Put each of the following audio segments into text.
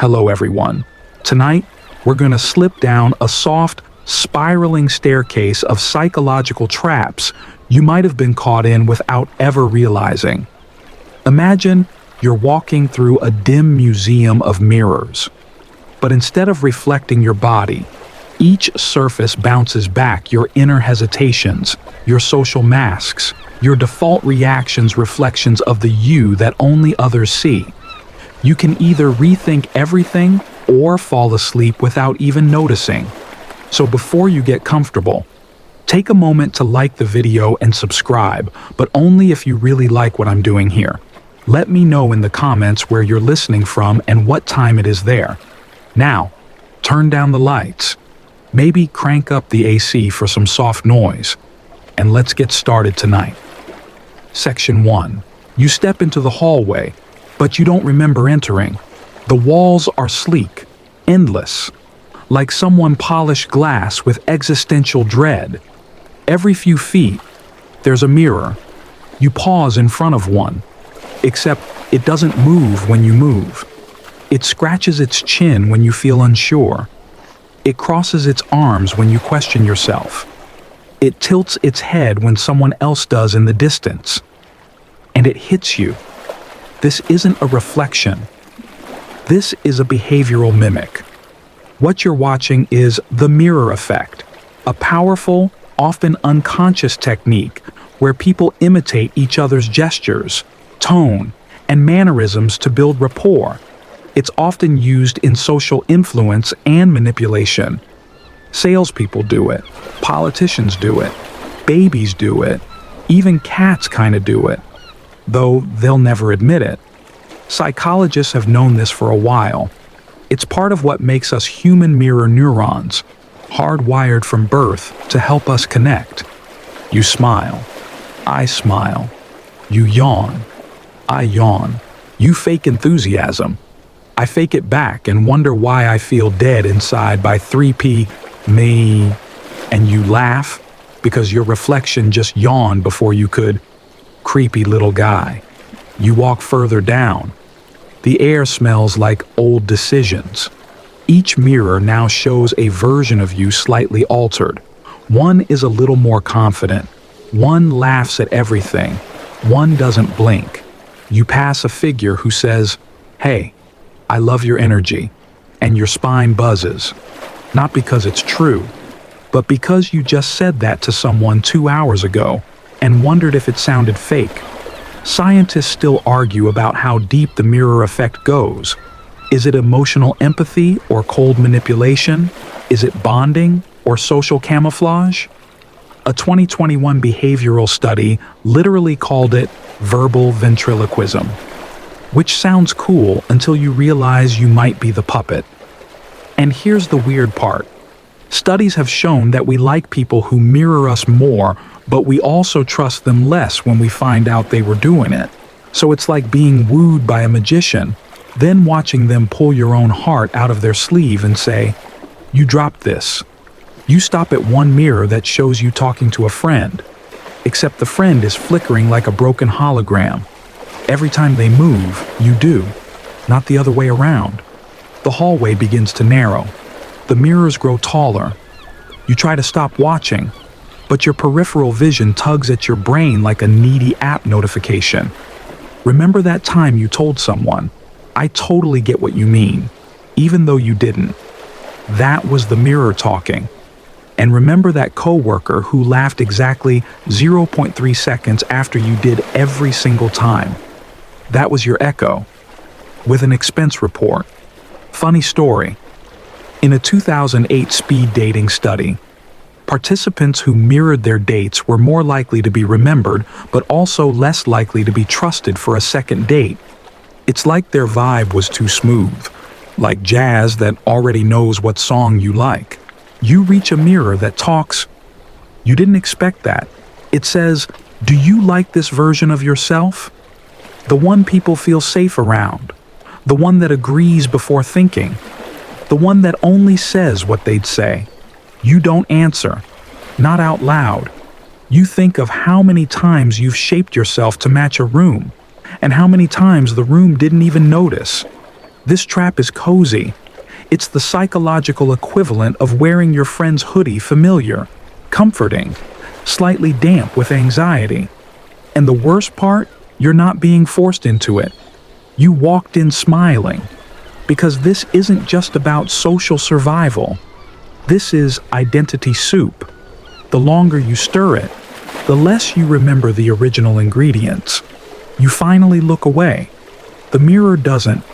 Hello everyone. Tonight, we're going to slip down a soft, spiraling staircase of psychological traps you might have been caught in without ever realizing. Imagine you're walking through a dim museum of mirrors. But instead of reflecting your body, each surface bounces back your inner hesitations, your social masks, your default reactions, reflections of the you that only others see. You can either rethink everything or fall asleep without even noticing. So before you get comfortable, take a moment to like the video and subscribe, but only if you really like what I'm doing here. Let me know in the comments where you're listening from and what time it is there. Now, turn down the lights. Maybe crank up the AC for some soft noise. And let's get started tonight. Section 1. You step into the hallway, but you don't remember entering. The walls are sleek, endless, like someone polished glass with existential dread. Every few feet, there's a mirror. You pause in front of one, except it doesn't move when you move. It scratches its chin when you feel unsure. It crosses its arms when you question yourself. It tilts its head when someone else does in the distance. And it hits you. This isn't a reflection. This is a behavioral mimic. What you're watching is the mirror effect, a powerful, often unconscious technique where people imitate each other's gestures, tone, and mannerisms to build rapport. It's often used in social influence and manipulation. Salespeople do it, politicians do it, babies do it, even cats kind of do it, though they'll never admit it. Psychologists have known this for a while. It's part of what makes us human mirror neurons, hardwired from birth to help us connect. You smile, I smile. You yawn, I yawn. You fake enthusiasm, I fake it back and wonder why I feel dead inside by 3p me. And you laugh because your reflection just yawned before you could. Creepy little guy. You walk further down. The air smells like old decisions. Each mirror now shows a version of you slightly altered. One is a little more confident. One laughs at everything. One doesn't blink. You pass a figure who says, "Hey, I love your energy," and your spine buzzes. Not because it's true, but because you just said that to someone 2 hours ago and wondered if it sounded fake. Scientists still argue about how deep the mirror effect goes. Is it emotional empathy or cold manipulation? Is it bonding or social camouflage? A 2021 behavioral study literally called it verbal ventriloquism, which sounds cool until you realize you might be the puppet. And here's the weird part. Studies have shown that we like people who mirror us more, but we also trust them less when we find out they were doing it. So it's like being wooed by a magician, then watching them pull your own heart out of their sleeve and say, "You dropped this." You stop at one mirror that shows you talking to a friend, except the friend is flickering like a broken hologram. Every time they move, you do, not the other way around. The hallway begins to narrow. The mirrors grow taller. You try to stop watching, but your peripheral vision tugs at your brain like a needy app notification. Remember that time you told someone, "I totally get what you mean," even though you didn't. That was the mirror talking. And remember that coworker who laughed exactly 0.3 seconds after you did every single time. That was your echo, with an expense report. Funny story. In a 2008 speed dating study, participants who mirrored their dates were more likely to be remembered, but also less likely to be trusted for a second date. It's like their vibe was too smooth, like jazz that already knows what song you like. You reach a mirror that talks. You didn't expect that. It says, "Do you like this version of yourself?" The one people feel safe around. The one that agrees before thinking. The one that only says what they'd say. You don't answer. Not out loud. You think of how many times you've shaped yourself to match a room, and how many times the room didn't even notice. This trap is cozy. It's the psychological equivalent of wearing your friend's hoodie, familiar, comforting, slightly damp with anxiety. And the worst part, you're not being forced into it. You walked in smiling. Because this isn't just about social survival. This is identity soup. The longer you stir it, the less you remember the original ingredients. You finally look away. The mirror doesn't.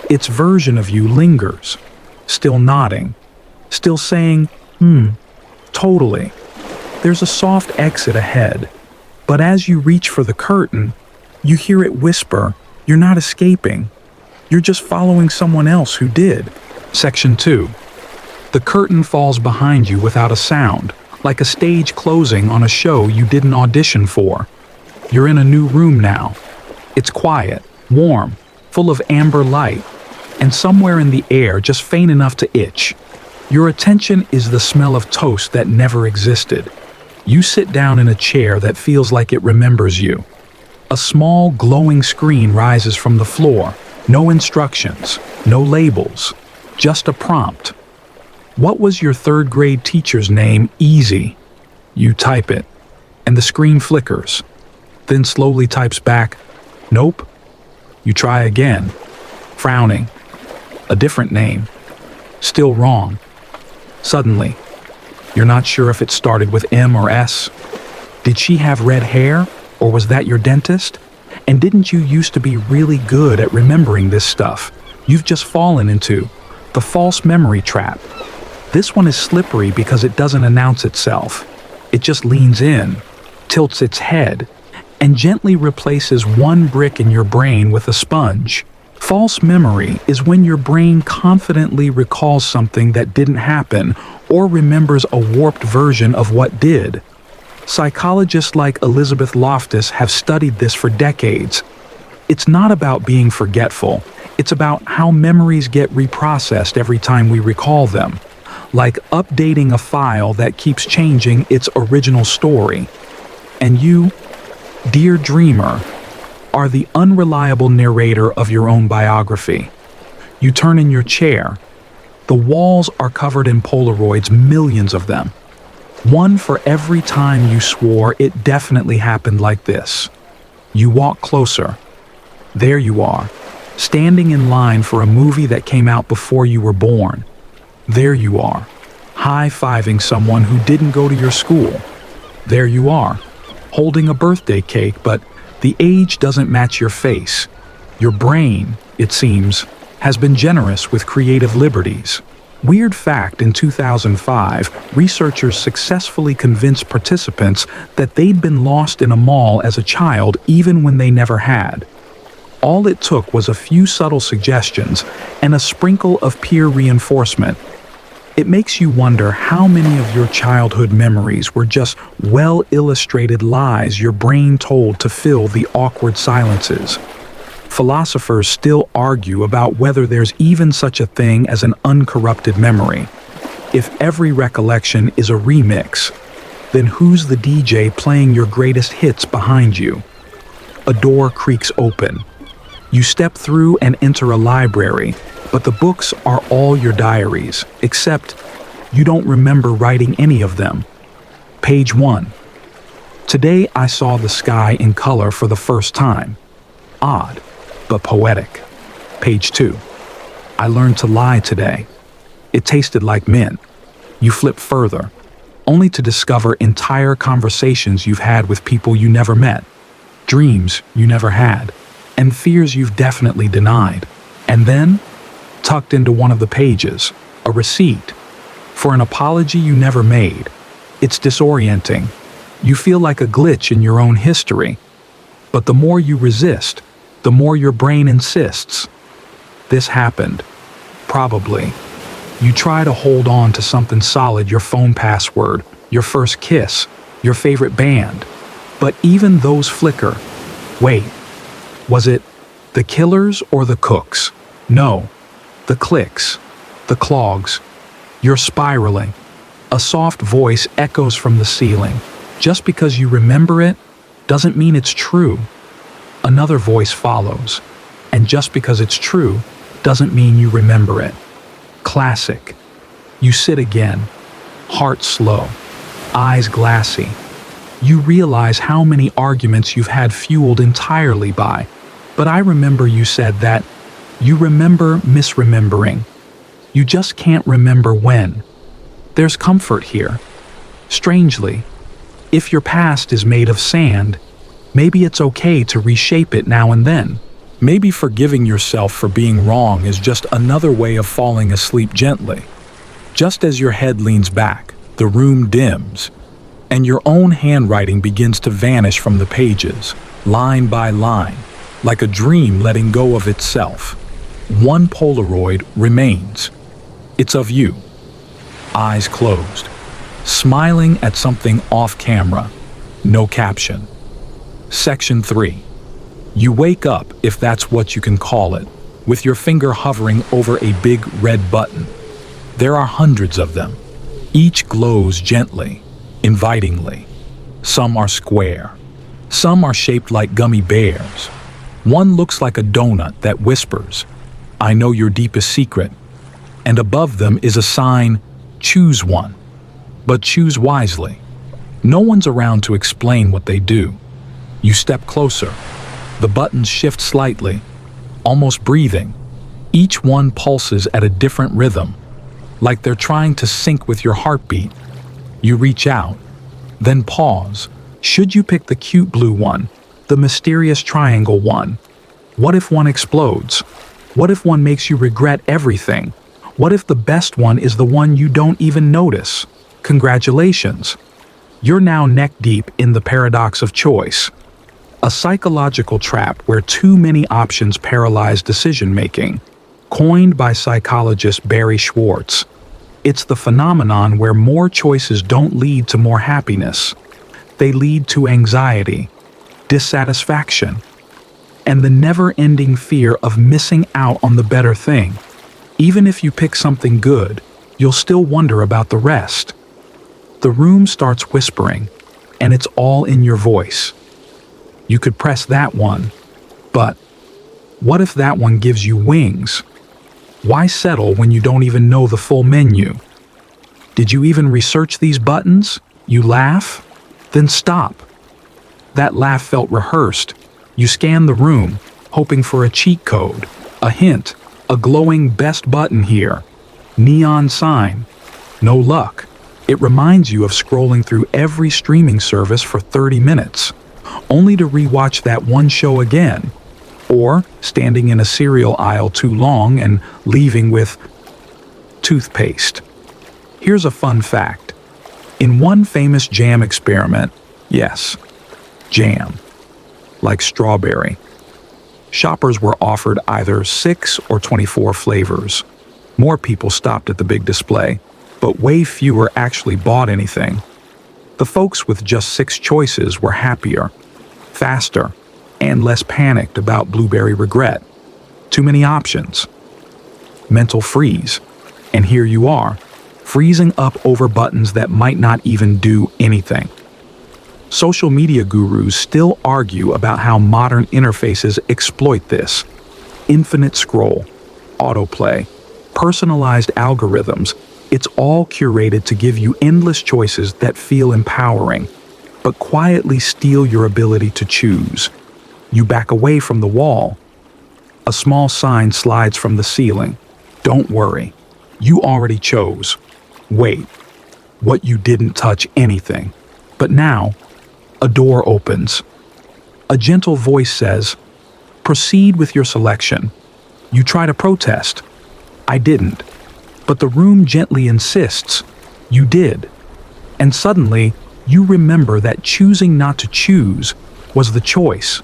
Its version of you lingers, still nodding, still saying, totally. There's a soft exit ahead, but as you reach for the curtain, you hear it whisper, you're not escaping. You're just following someone else who did. Section 2. The curtain falls behind you without a sound, like a stage closing on a show you didn't audition for. You're in a new room now. It's quiet, warm, full of amber light, and somewhere in the air just faint enough to itch. Your attention is the smell of toast that never existed. You sit down in a chair that feels like it remembers you. A small glowing screen rises from the floor. No instructions, no labels, just a prompt. What was your third grade teacher's name? Easy. You type it, and the screen flickers, then slowly types back, nope. You try again, frowning. A different name, still wrong. Suddenly, you're not sure if it started with M or S. Did she have red hair, or was that your dentist? And didn't you used to be really good at remembering this stuff? You've just fallen into the false memory trap. This one is slippery because it doesn't announce itself. It just leans in, tilts its head, and gently replaces one brick in your brain with a sponge. False memory is when your brain confidently recalls something that didn't happen or remembers a warped version of what did. Psychologists like Elizabeth Loftus have studied this for decades. It's not about being forgetful. It's about how memories get reprocessed every time we recall them, like updating a file that keeps changing its original story. And you, dear dreamer, are the unreliable narrator of your own biography. You turn in your chair. The walls are covered in Polaroids, millions of them. One for every time you swore it definitely happened like this. You walk closer. There you are, standing in line for a movie that came out before you were born. There you are, high-fiving someone who didn't go to your school. There you are, holding a birthday cake, but the age doesn't match your face. Your brain, it seems, has been generous with creative liberties. Weird fact, in 2005, researchers successfully convinced participants that they'd been lost in a mall as a child even when they never had. All it took was a few subtle suggestions and a sprinkle of peer reinforcement. It makes you wonder how many of your childhood memories were just well-illustrated lies your brain told to fill the awkward silences. Philosophers still argue about whether there's even such a thing as an uncorrupted memory. If every recollection is a remix, then who's the DJ playing your greatest hits behind you? A door creaks open. You step through and enter a library, but the books are all your diaries, except you don't remember writing any of them. Page 1. Today I saw the sky in color for the first time. Odd, but poetic. Page 2. I learned to lie today. It tasted like mint. You flip further, only to discover entire conversations you've had with people you never met, dreams you never had, and fears you've definitely denied. And then, tucked into one of the pages, a receipt for an apology you never made. It's disorienting. You feel like a glitch in your own history. But the more you resist, the more your brain insists. This happened. Probably. You try to hold on to something solid, your phone password, your first kiss, your favorite band. But even those flicker. Wait, was it the killers or the cooks? No, the clicks, the clogs. You're spiraling. A soft voice echoes from the ceiling. Just because you remember it doesn't mean it's true. Another voice follows. And just because it's true doesn't mean you remember it. Classic. You sit again, heart slow, eyes glassy. You realize how many arguments you've had fueled entirely by, but I remember you said that you remember misremembering. You just can't remember when. There's comfort here. Strangely, if your past is made of sand, maybe it's okay to reshape it now and then. Maybe forgiving yourself for being wrong is just another way of falling asleep gently. Just as your head leans back, the room dims, and your own handwriting begins to vanish from the pages, line by line, like a dream letting go of itself. One Polaroid remains. It's of you, eyes closed, smiling at something off camera, no caption. Section 3. You wake up, if that's what you can call it, with your finger hovering over a big red button. There are hundreds of them. Each glows gently, invitingly. Some are square. Some are shaped like gummy bears. One looks like a donut that whispers, "I know your deepest secret." And above them is a sign, "Choose one." But choose wisely. No one's around to explain what they do. You step closer. The buttons shift slightly, almost breathing. Each one pulses at a different rhythm, like they're trying to sync with your heartbeat. You reach out, then pause. Should you pick the cute blue one, the mysterious triangle one? What if one explodes? What if one makes you regret everything? What if the best one is the one you don't even notice? Congratulations. You're now neck deep in the paradox of choice. A psychological trap where too many options paralyze decision-making, coined by psychologist Barry Schwartz. It's the phenomenon where more choices don't lead to more happiness. They lead to anxiety, dissatisfaction, and the never-ending fear of missing out on the better thing. Even if you pick something good, you'll still wonder about the rest. The room starts whispering, and it's all in your voice. You could press that one, but what if that one gives you wings? Why settle when you don't even know the full menu? Did you even research these buttons? You laugh? Then stop. That laugh felt rehearsed. You scan the room, hoping for a cheat code, a hint, a glowing best button here. Neon sign. No luck. It reminds you of scrolling through every streaming service for 30 minutes. Only to rewatch that one show again, or standing in a cereal aisle too long and leaving with toothpaste. Here's a fun fact. In one famous jam experiment, yes, jam, like strawberry, shoppers were offered either 6 or 24 flavors. More people stopped at the big display, but way fewer actually bought anything. The folks with just 6 choices were happier, faster, and less panicked about blueberry regret. Too many options. Mental freeze. And here you are, freezing up over buttons that might not even do anything. Social media gurus still argue about how modern interfaces exploit this. Infinite scroll, autoplay, personalized algorithms. It's all curated to give you endless choices that feel empowering, but quietly steal your ability to choose. You back away from the wall. A small sign slides from the ceiling. Don't worry, you already chose. Wait, what you didn't touch anything. But now, a door opens. A gentle voice says, "Proceed with your selection." You try to protest. "I didn't." But the room gently insists, "You did." And suddenly, you remember that choosing not to choose was the choice.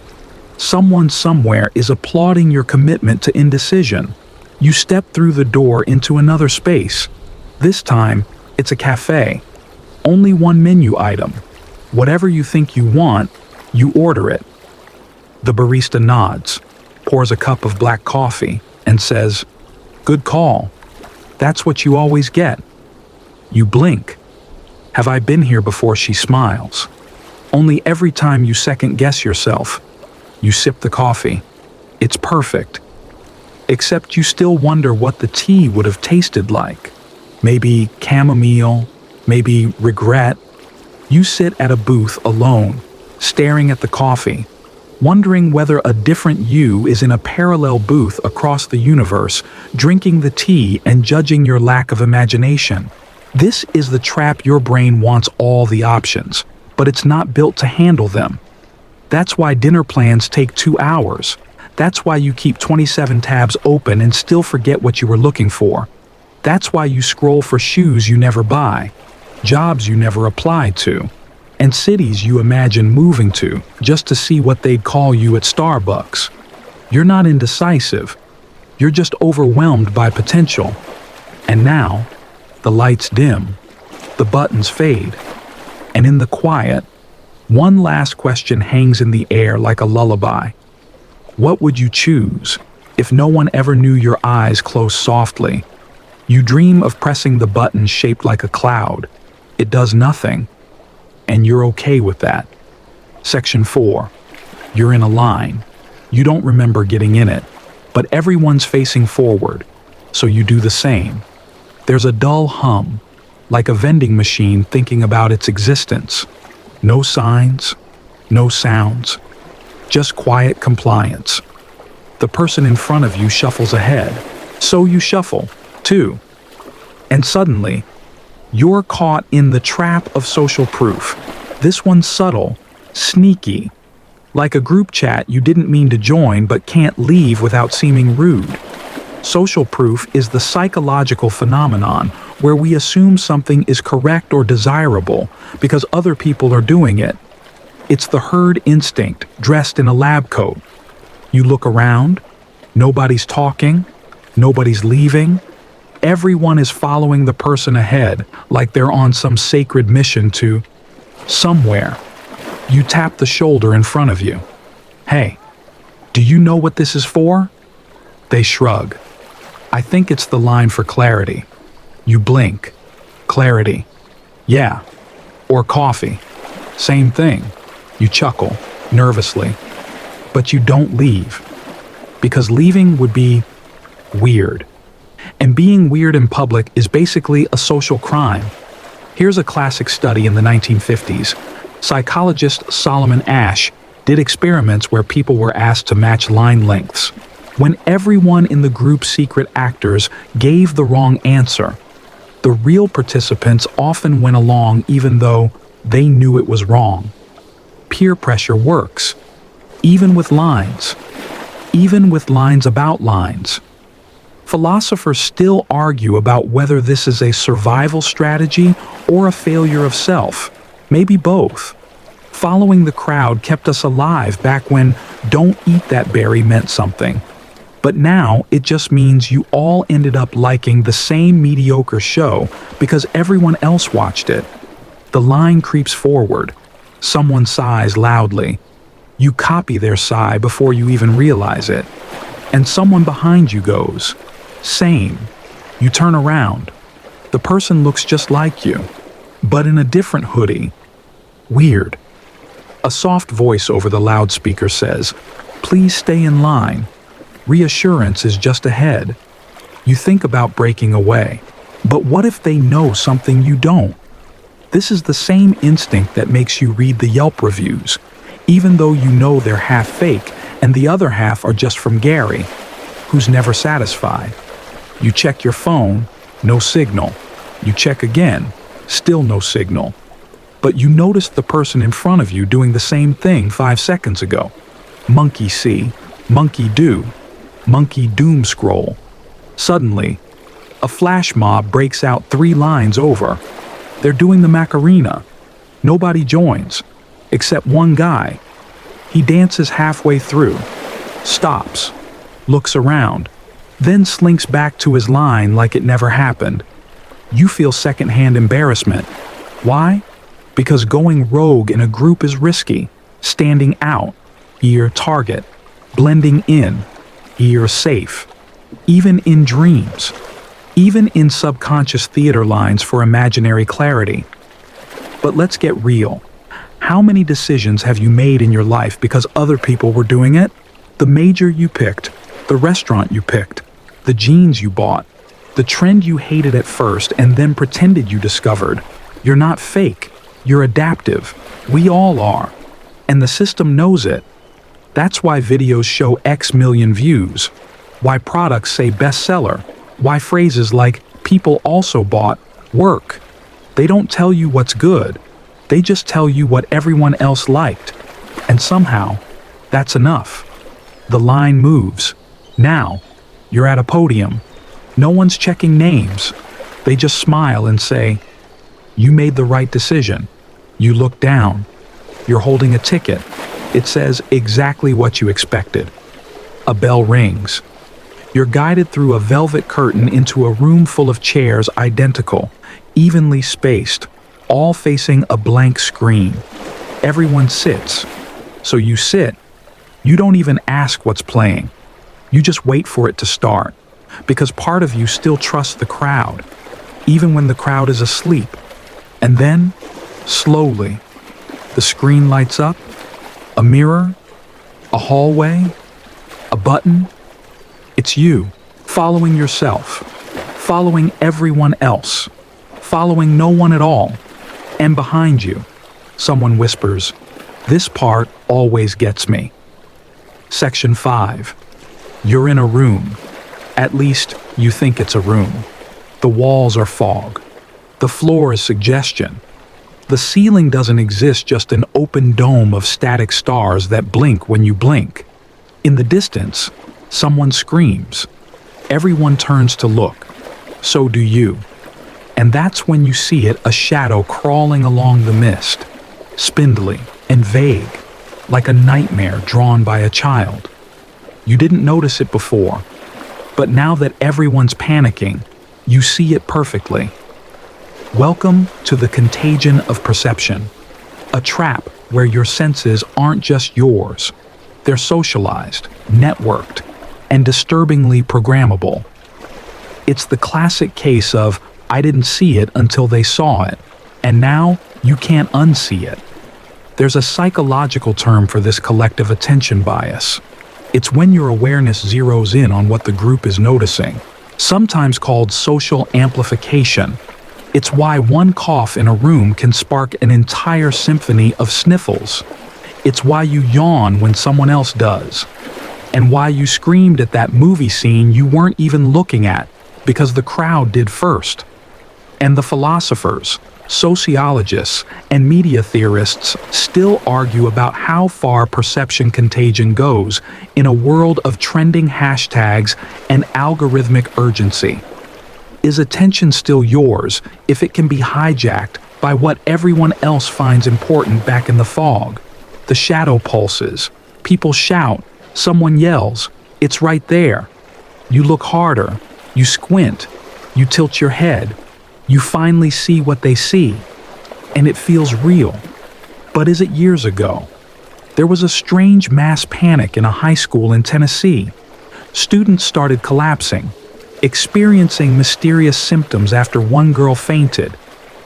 Someone somewhere is applauding your commitment to indecision. You step through the door into another space. This time, it's a cafe. Only one menu item. Whatever you think you want, you order it. The barista nods, pours a cup of black coffee, and says, "Good call. That's what you always get." You blink. "Have I been here before?" She smiles. Only every time you second guess yourself. You sip the coffee. It's perfect. except you still wonder what the tea would have tasted like. Maybe chamomile, maybe regret. You sit at a booth alone, staring at the coffee, wondering whether a different you is in a parallel booth across the universe, drinking the tea and judging your lack of imagination. This is the trap. Your brain wants all the options, but it's not built to handle them. That's why dinner plans take 2 hours. That's why you keep 27 tabs open and still forget what you were looking for. That's why you scroll for shoes you never buy, jobs you never apply to, and cities you imagine moving to just to see what they'd call you at Starbucks. You're not indecisive. You're just overwhelmed by potential. And now, the lights dim, the buttons fade, and in the quiet, one last question hangs in the air like a lullaby. What would you choose if no one ever knew your eyes closed softly? You dream of pressing the button shaped like a cloud. It does nothing, and you're okay with that. Section 4. You're in a line. You don't remember getting in it, but everyone's facing forward, so you do the same. There's a dull hum, like a vending machine thinking about its existence. No signs, no sounds, just quiet compliance. The person in front of you shuffles ahead, so you shuffle, too. And suddenly, you're caught in the trap of social proof. This one's subtle, sneaky, like a group chat you didn't mean to join but can't leave without seeming rude. Social proof is the psychological phenomenon where we assume something is correct or desirable because other people are doing it. It's the herd instinct dressed in a lab coat. You look around, nobody's talking, nobody's leaving. Everyone is following the person ahead like they're on some sacred mission to somewhere. You tap the shoulder in front of you. Hey, do you know what this is for? They shrug. I think it's the line for clarity. You blink. Clarity. Yeah. Or coffee. Same thing. You chuckle, nervously. But you don't leave. Because leaving would be weird. And being weird in public is basically a social crime. Here's a classic study in the 1950s. Psychologist Solomon Asch did experiments where people were asked to match line lengths. When everyone in the group's secret actors gave the wrong answer, the real participants often went along even though they knew it was wrong. Peer pressure works, even with lines about lines. Philosophers still argue about whether this is a survival strategy or a failure of self, maybe both. Following the crowd kept us alive back when "don't eat that berry" meant something. But now it just means you all ended up liking the same mediocre show because everyone else watched it. The line creeps forward. Someone sighs loudly. You copy their sigh before you even realize it. And someone behind you goes, same. You turn around. The person looks just like you, but in a different hoodie. Weird. A soft voice over the loudspeaker says, "Please stay in line. Reassurance is just ahead." You think about breaking away. But what if they know something you don't? This is the same instinct that makes you read the Yelp reviews, even though you know they're half fake and the other half are just from Gary, who's never satisfied. You check your phone, no signal. You check again, still no signal. But you notice the person in front of you doing the same thing 5 seconds ago. Monkey see, monkey do. Monkey doom scroll. Suddenly, a flash mob breaks out 3 lines over. They're doing the Macarena. Nobody joins, except one guy. He dances halfway through, stops, looks around, then slinks back to his line like it never happened. You feel secondhand embarrassment. Why? Because going rogue in a group is risky. Standing out, you're target. Blending in, you're safe. Even in dreams. Even in subconscious theater lines for imaginary clarity. But let's get real. How many decisions have you made in your life because other people were doing it? The major you picked, The restaurant you picked, the jeans you bought, the trend you hated at first and then pretended you discovered. You're not fake, you're adaptive. We all are. And the system knows it. That's why videos show X million views, why products say bestseller, why phrases like people also bought work. They don't tell you what's good, they just tell you what everyone else liked. And somehow, that's enough. The line moves. Now, you're at a podium. No one's checking names. They just smile and say, "You made the right decision." You look down. You're holding a ticket. It says exactly what you expected. A bell rings. You're guided through a velvet curtain into a room full of chairs identical, evenly spaced, all facing a blank screen. Everyone sits. So you sit. You don't even ask what's playing. You just wait for it to start, because part of you still trusts the crowd, even when the crowd is asleep. And then, slowly, the screen lights up. A mirror, a hallway, a button. It's you, following yourself, following everyone else, following no one at all. And behind you, someone whispers, "This part always gets me." Section 5. You're in a room. At least, you think it's a room. The walls are fog. The floor is suggestion. The ceiling doesn't exist, just an open dome of static stars that blink when you blink. In the distance, someone screams. Everyone turns to look. So do you. And that's when you see it, a shadow crawling along the mist, spindly and vague, like a nightmare drawn by a child. You didn't notice it before, but now that everyone's panicking, you see it perfectly. Welcome to the contagion of perception, a trap where your senses aren't just yours. They're socialized, networked, and disturbingly programmable. It's the classic case of, I didn't see it until they saw it, and now you can't unsee it. There's a psychological term for this collective attention bias. It's when your awareness zeroes in on what the group is noticing, sometimes called social amplification. It's why one cough in a room can spark an entire symphony of sniffles. It's why you yawn when someone else does. And why you screamed at that movie scene you weren't even looking at, because the crowd did first. And the philosophers, sociologists, and media theorists still argue about how far perception contagion goes in a world of trending hashtags and algorithmic urgency. Is attention still yours if it can be hijacked by what everyone else finds important back in the fog? The shadow pulses, people shout, someone yells, it's right there. You look harder, you squint, you tilt your head, you finally see what they see, and it feels real. But is it years ago? There was a strange mass panic in a high school in Tennessee. Students started collapsing, experiencing mysterious symptoms after one girl fainted.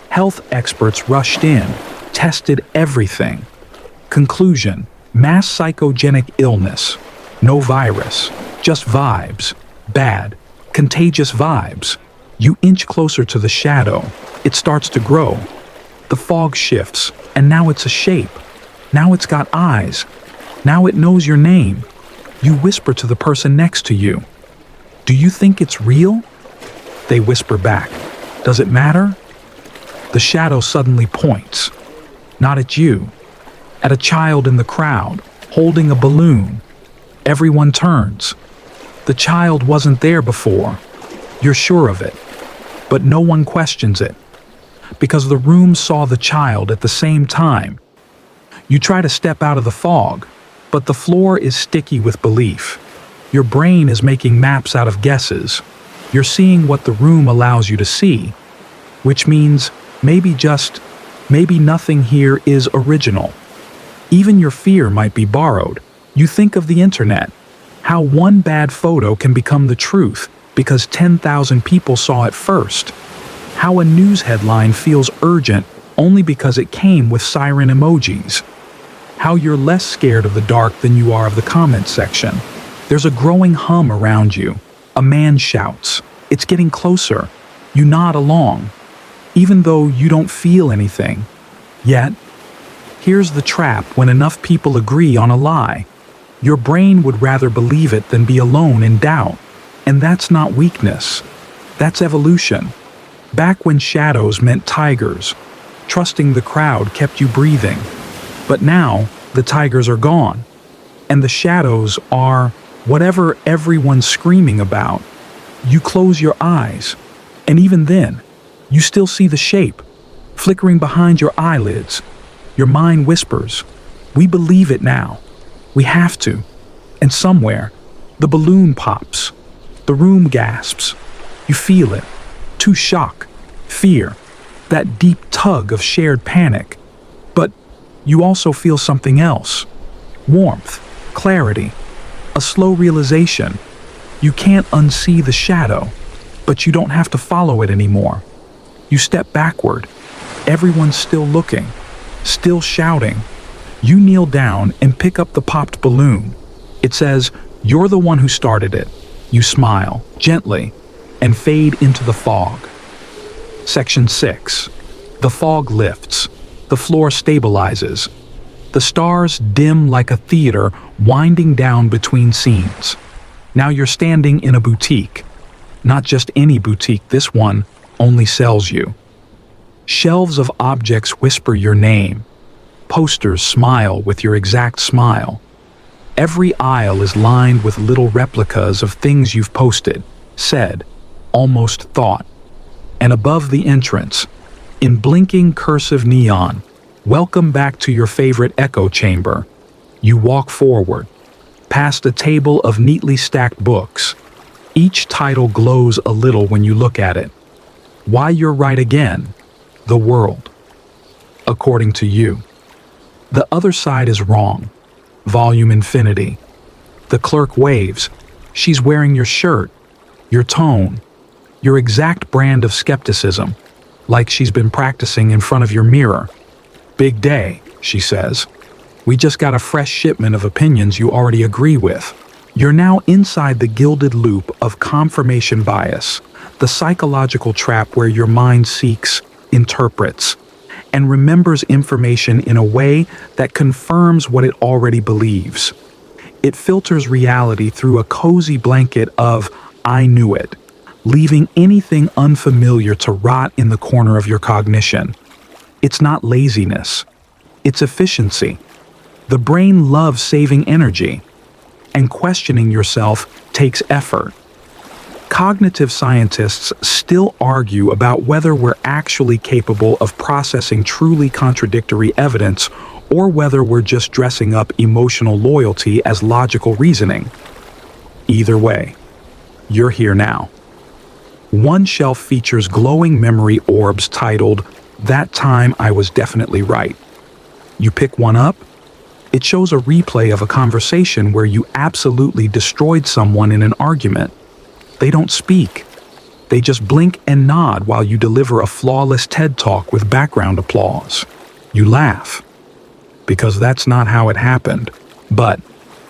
Health experts rushed in, tested everything. Conclusion: mass psychogenic illness. No virus, just vibes. Bad, contagious vibes. You inch closer to the shadow. It starts to grow. The fog shifts, and now it's a shape. Now it's got eyes. Now it knows your name. You whisper to the person next to you, "Do you think it's real?" They whisper back, "Does it matter?" The shadow suddenly points. Not at you. At a child in the crowd, holding a balloon. Everyone turns. The child wasn't there before. You're sure of it. But no one questions it. Because the room saw the child at the same time. You try to step out of the fog, but the floor is sticky with belief. Your brain is making maps out of guesses. You're seeing what the room allows you to see, which means maybe nothing here is original. Even your fear might be borrowed. You think of the internet, how one bad photo can become the truth because 10,000 people saw it first. How a news headline feels urgent only because it came with siren emojis. How you're less scared of the dark than you are of the comment section. There's a growing hum around you. A man shouts. It's getting closer. You nod along, even though you don't feel anything. Yet, here's the trap when enough people agree on a lie. Your brain would rather believe it than be alone in doubt. And that's not weakness. That's evolution. Back when shadows meant tigers, trusting the crowd kept you breathing. But now, the tigers are gone. And the shadows are whatever everyone's screaming about. You close your eyes, and even then, you still see the shape, flickering behind your eyelids. Your mind whispers, "We believe it now. We have to." And somewhere, the balloon pops. The room gasps. You feel it. Too shock, fear, that deep tug of shared panic. But you also feel something else. Warmth, clarity, a slow realization. You can't unsee the shadow, but you don't have to follow it anymore. You step backward. Everyone's still looking, still shouting. You kneel down and pick up the popped balloon. It says, "You're the one who started it." You smile, gently, and fade into the fog. Section 6. The fog lifts. The floor stabilizes. The stars dim like a theater winding down between scenes. Now you're standing in a boutique. Not just any boutique, this one only sells you. Shelves of objects whisper your name. Posters smile with your exact smile. Every aisle is lined with little replicas of things you've posted, said, almost thought. And above the entrance, in blinking cursive neon, "Welcome back to your favorite echo chamber." You walk forward, past a table of neatly stacked books. Each title glows a little when you look at it. Why You're Right Again, The World. According to you. The other side is wrong. Volume infinity. The clerk waves. She's wearing your shirt, your tone, your exact brand of skepticism, like she's been practicing in front of your mirror. "Big day," she says. "We just got a fresh shipment of opinions you already agree with." You're now inside the gilded loop of confirmation bias, the psychological trap where your mind seeks, interprets, and remembers information in a way that confirms what it already believes. It filters reality through a cozy blanket of "I knew it," leaving anything unfamiliar to rot in the corner of your cognition. It's not laziness. It's efficiency. The brain loves saving energy, and questioning yourself takes effort. Cognitive scientists still argue about whether we're actually capable of processing truly contradictory evidence or whether we're just dressing up emotional loyalty as logical reasoning. Either way, you're here now. One shelf features glowing memory orbs titled, "That Time I Was Definitely Right." You pick one up. It shows a replay of a conversation where you absolutely destroyed someone in an argument. They don't speak. They just blink and nod while you deliver a flawless TED Talk with background applause. You laugh, because that's not how it happened, but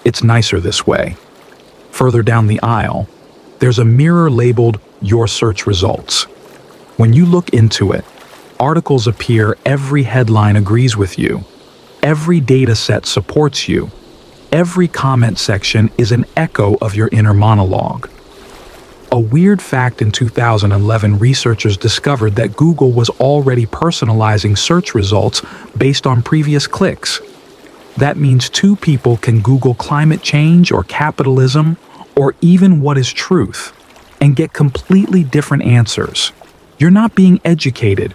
it's nicer this way. Further down the aisle, there's a mirror labeled "Your Search Results." When you look into it, articles appear. Every headline agrees with you. Every data set supports you. Every comment section is an echo of your inner monologue. A weird fact: in 2011, researchers discovered that Google was already personalizing search results based on previous clicks. That means two people can Google climate change or capitalism or even what is truth and get completely different answers. You're not being educated.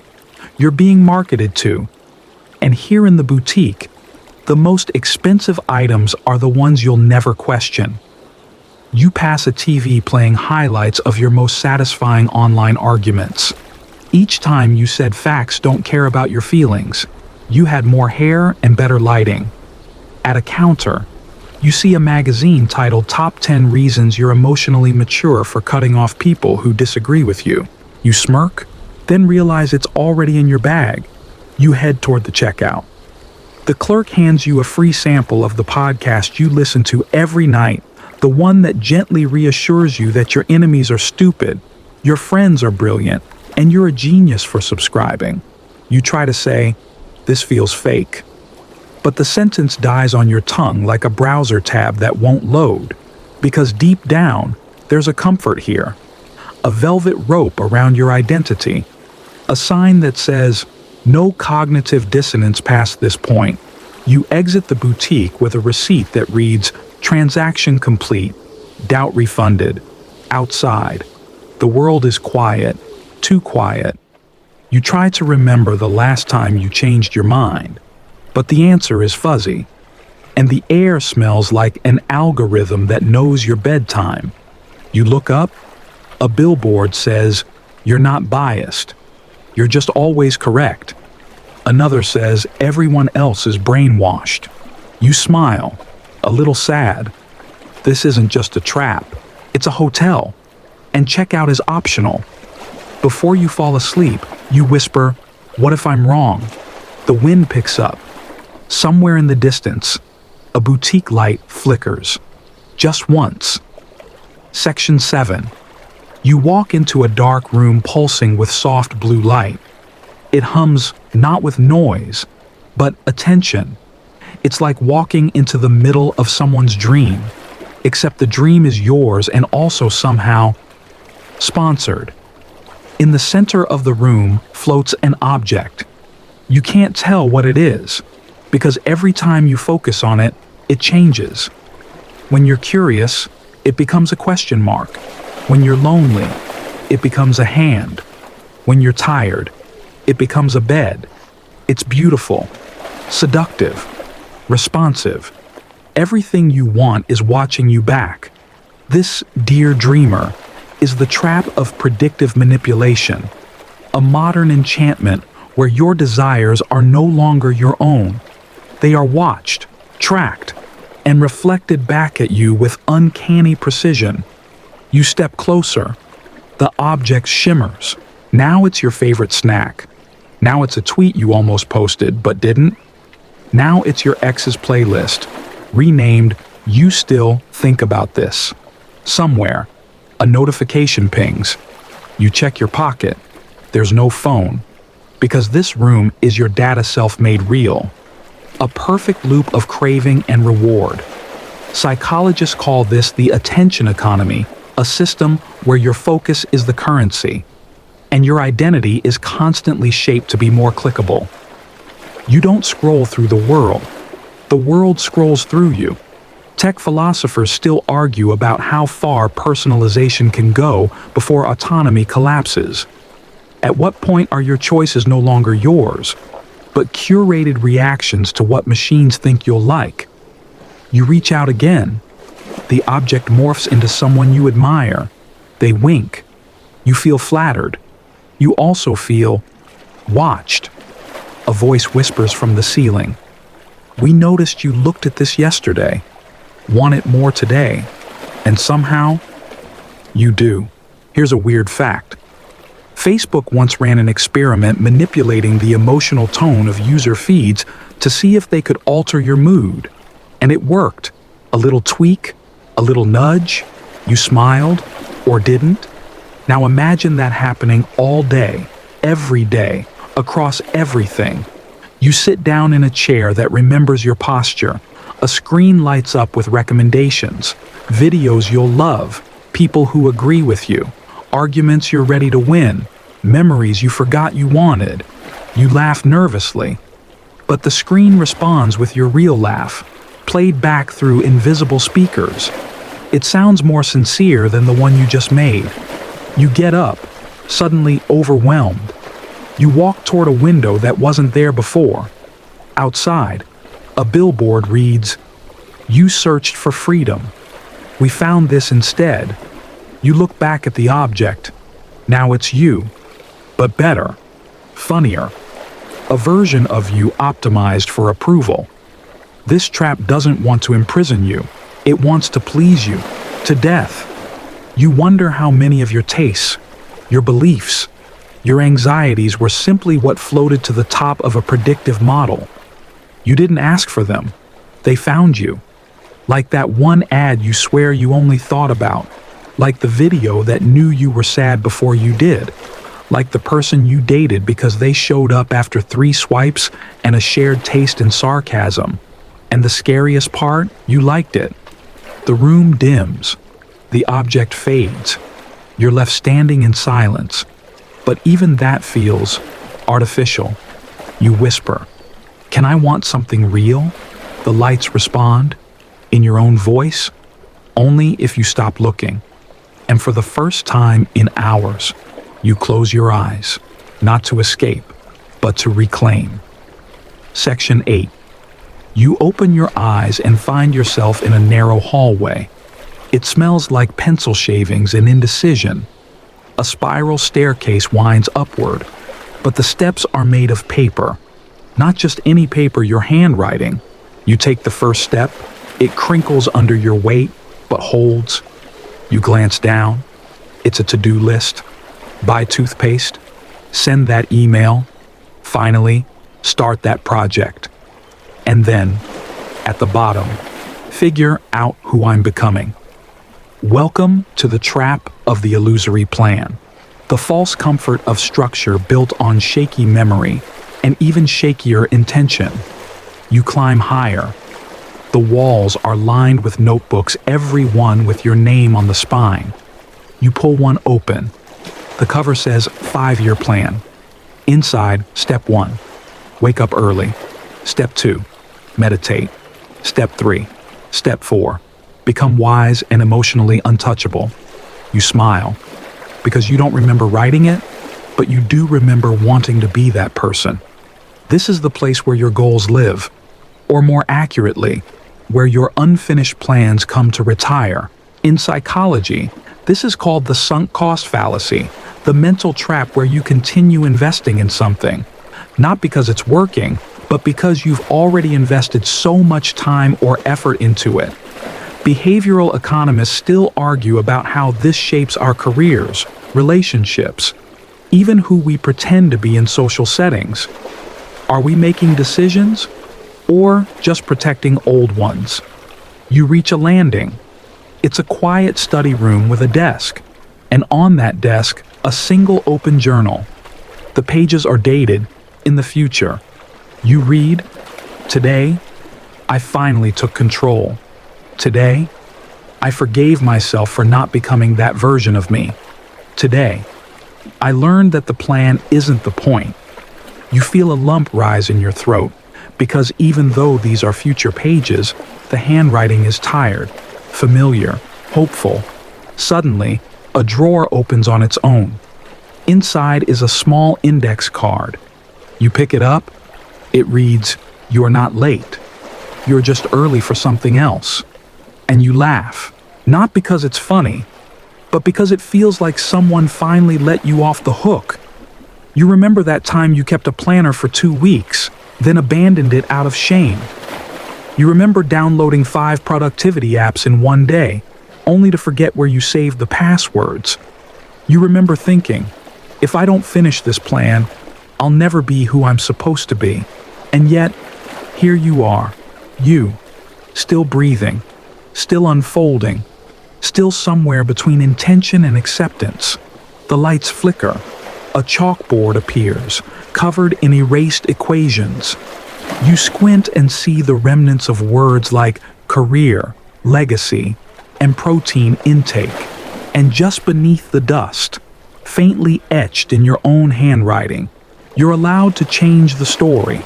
You're being marketed to. And here in the boutique, the most expensive items are the ones you'll never question. You pass a TV playing highlights of your most satisfying online arguments. Each time you said facts don't care about your feelings, you had more hair and better lighting. At a counter, you see a magazine titled "Top 10 Reasons You're Emotionally Mature for Cutting Off People Who Disagree with You." You smirk, then realize it's already in your bag. You head toward the checkout. The clerk hands you a free sample of the podcast you listen to every night, The one that gently reassures you that your enemies are stupid, your friends are brilliant, and you're a genius for subscribing. You try to say, "This feels fake." But the sentence dies on your tongue like a browser tab that won't load, because deep down, there's a comfort here. A velvet rope around your identity. A sign that says, "No cognitive dissonance past this point." You exit the boutique with a receipt that reads, "Transaction complete. Doubt refunded. Outside. The world is quiet. Too quiet." You try to remember the last time you changed your mind, but the answer is fuzzy. And the air smells like an algorithm that knows your bedtime. You look up. A billboard says, "You're not biased. You're just always correct." Another says, "Everyone else is brainwashed." You smile, a little sad. This isn't just a trap, it's a hotel. And checkout is optional. Before you fall asleep, you whisper, "What if I'm wrong?" The wind picks up. Somewhere in the distance, a boutique light flickers. Just once. Section 7. You walk into a dark room pulsing with soft blue light. It hums not with noise, but attention. It's like walking into the middle of someone's dream, except the dream is yours and also somehow sponsored. In the center of the room floats an object. You can't tell what it is, because every time you focus on it, it changes. When you're curious, it becomes a question mark. When you're lonely, it becomes a hand. When you're tired, it becomes a bed. It's beautiful, seductive, responsive. Everything you want is watching you back. This, dear dreamer, is the trap of predictive manipulation, a modern enchantment where your desires are no longer your own. They are watched, tracked, and reflected back at you with uncanny precision. You step closer. The object shimmers. Now it's your favorite snack. Now it's a tweet you almost posted but didn't. Now it's your ex's playlist, renamed "You Still Think About This." Somewhere, a notification pings. You check your pocket. There's no phone, because this room is your data self made real. A perfect loop of craving and reward. Psychologists call this the attention economy, a system where your focus is the currency, and your identity is constantly shaped to be more clickable. You don't scroll through the world scrolls through you. Tech philosophers still argue about how far personalization can go before autonomy collapses. At what point are your choices no longer yours, but curated reactions to what machines think you'll like? You reach out again. The object morphs into someone you admire. They wink. You feel flattered. You also feel watched. A voice whispers from the ceiling. "We noticed you looked at this yesterday. Want it more today?" And somehow, you do. Here's a weird fact. Facebook once ran an experiment manipulating the emotional tone of user feeds to see if they could alter your mood. And it worked. A little tweak, a little nudge, you smiled or didn't. Now imagine that happening all day, every day, across everything. You sit down in a chair that remembers your posture. A screen lights up with recommendations, videos you'll love, people who agree with you, arguments you're ready to win, memories you forgot you wanted. You laugh nervously, but the screen responds with your real laugh, played back through invisible speakers. It sounds more sincere than the one you just made. You get up, suddenly overwhelmed. You walk toward a window that wasn't there before. Outside, a billboard reads, "You searched for freedom. We found this instead." You look back at the object. Now it's you, but better, funnier. A version of you optimized for approval. This trap doesn't want to imprison you. It wants to please you, to death. You wonder how many of your tastes, your beliefs, your anxieties were simply what floated to the top of a predictive model. You didn't ask for them. They found you. Like that one ad you swear you only thought about. Like the video that knew you were sad before you did. Like the person you dated because they showed up after 3 swipes and a shared taste in sarcasm. And the scariest part, you liked it. The room dims. The object fades. You're left standing in silence. But even that feels artificial. You whisper, "Can I want something real?" The lights respond, in your own voice, only if you stop looking. And for the first time in hours, you close your eyes, not to escape, but to reclaim. Section 8. You open your eyes and find yourself in a narrow hallway. It smells like pencil shavings and indecision. A spiral staircase winds upward, but the steps are made of paper. Not just any paper you're handwriting. You take the first step, it crinkles under your weight, but holds. You glance down. It's a to-do list. Buy toothpaste. Send that email. Finally, start that project. And then, at the bottom, figure out who I'm becoming. Welcome to the trap of the illusory plan. The false comfort of structure built on shaky memory and even shakier intention. You climb higher. The walls are lined with notebooks, every one with your name on the spine. You pull one open. The cover says 5-year plan. Inside, step 1, wake up early. Step 2, meditate. Step 3, step 4, become wise and emotionally untouchable. You smile, because you don't remember writing it, but you do remember wanting to be that person. This is the place where your goals live, or more accurately, where your unfinished plans come to retire. In psychology, this is called the sunk cost fallacy, the mental trap where you continue investing in something, not because it's working, but because you've already invested so much time or effort into it. Behavioral economists still argue about how this shapes our careers, relationships, even who we pretend to be in social settings. Are we making decisions, or just protecting old ones? You reach a landing. It's a quiet study room with a desk, and on that desk, a single open journal. The pages are dated, in the future. You read, "Today, I finally took control. Today, I forgave myself for not becoming that version of me. Today, I learned that the plan isn't the point." You feel a lump rise in your throat, because even though these are future pages, the handwriting is tired, familiar, hopeful. Suddenly, a drawer opens on its own. Inside is a small index card. You pick it up. It reads, "You're not late. You're just early for something else." And you laugh, not because it's funny, but because it feels like someone finally let you off the hook. You remember that time you kept a planner for 2 weeks, then abandoned it out of shame. You remember downloading 5 productivity apps in one day, only to forget where you saved the passwords. You remember thinking, "If I don't finish this plan, I'll never be who I'm supposed to be." And yet, here you are, you, still breathing, still unfolding, still somewhere between intention and acceptance. The lights flicker. A chalkboard appears, covered in erased equations. You squint and see the remnants of words like career, legacy, and protein intake. And just beneath the dust, faintly etched in your own handwriting, you're allowed to change the story.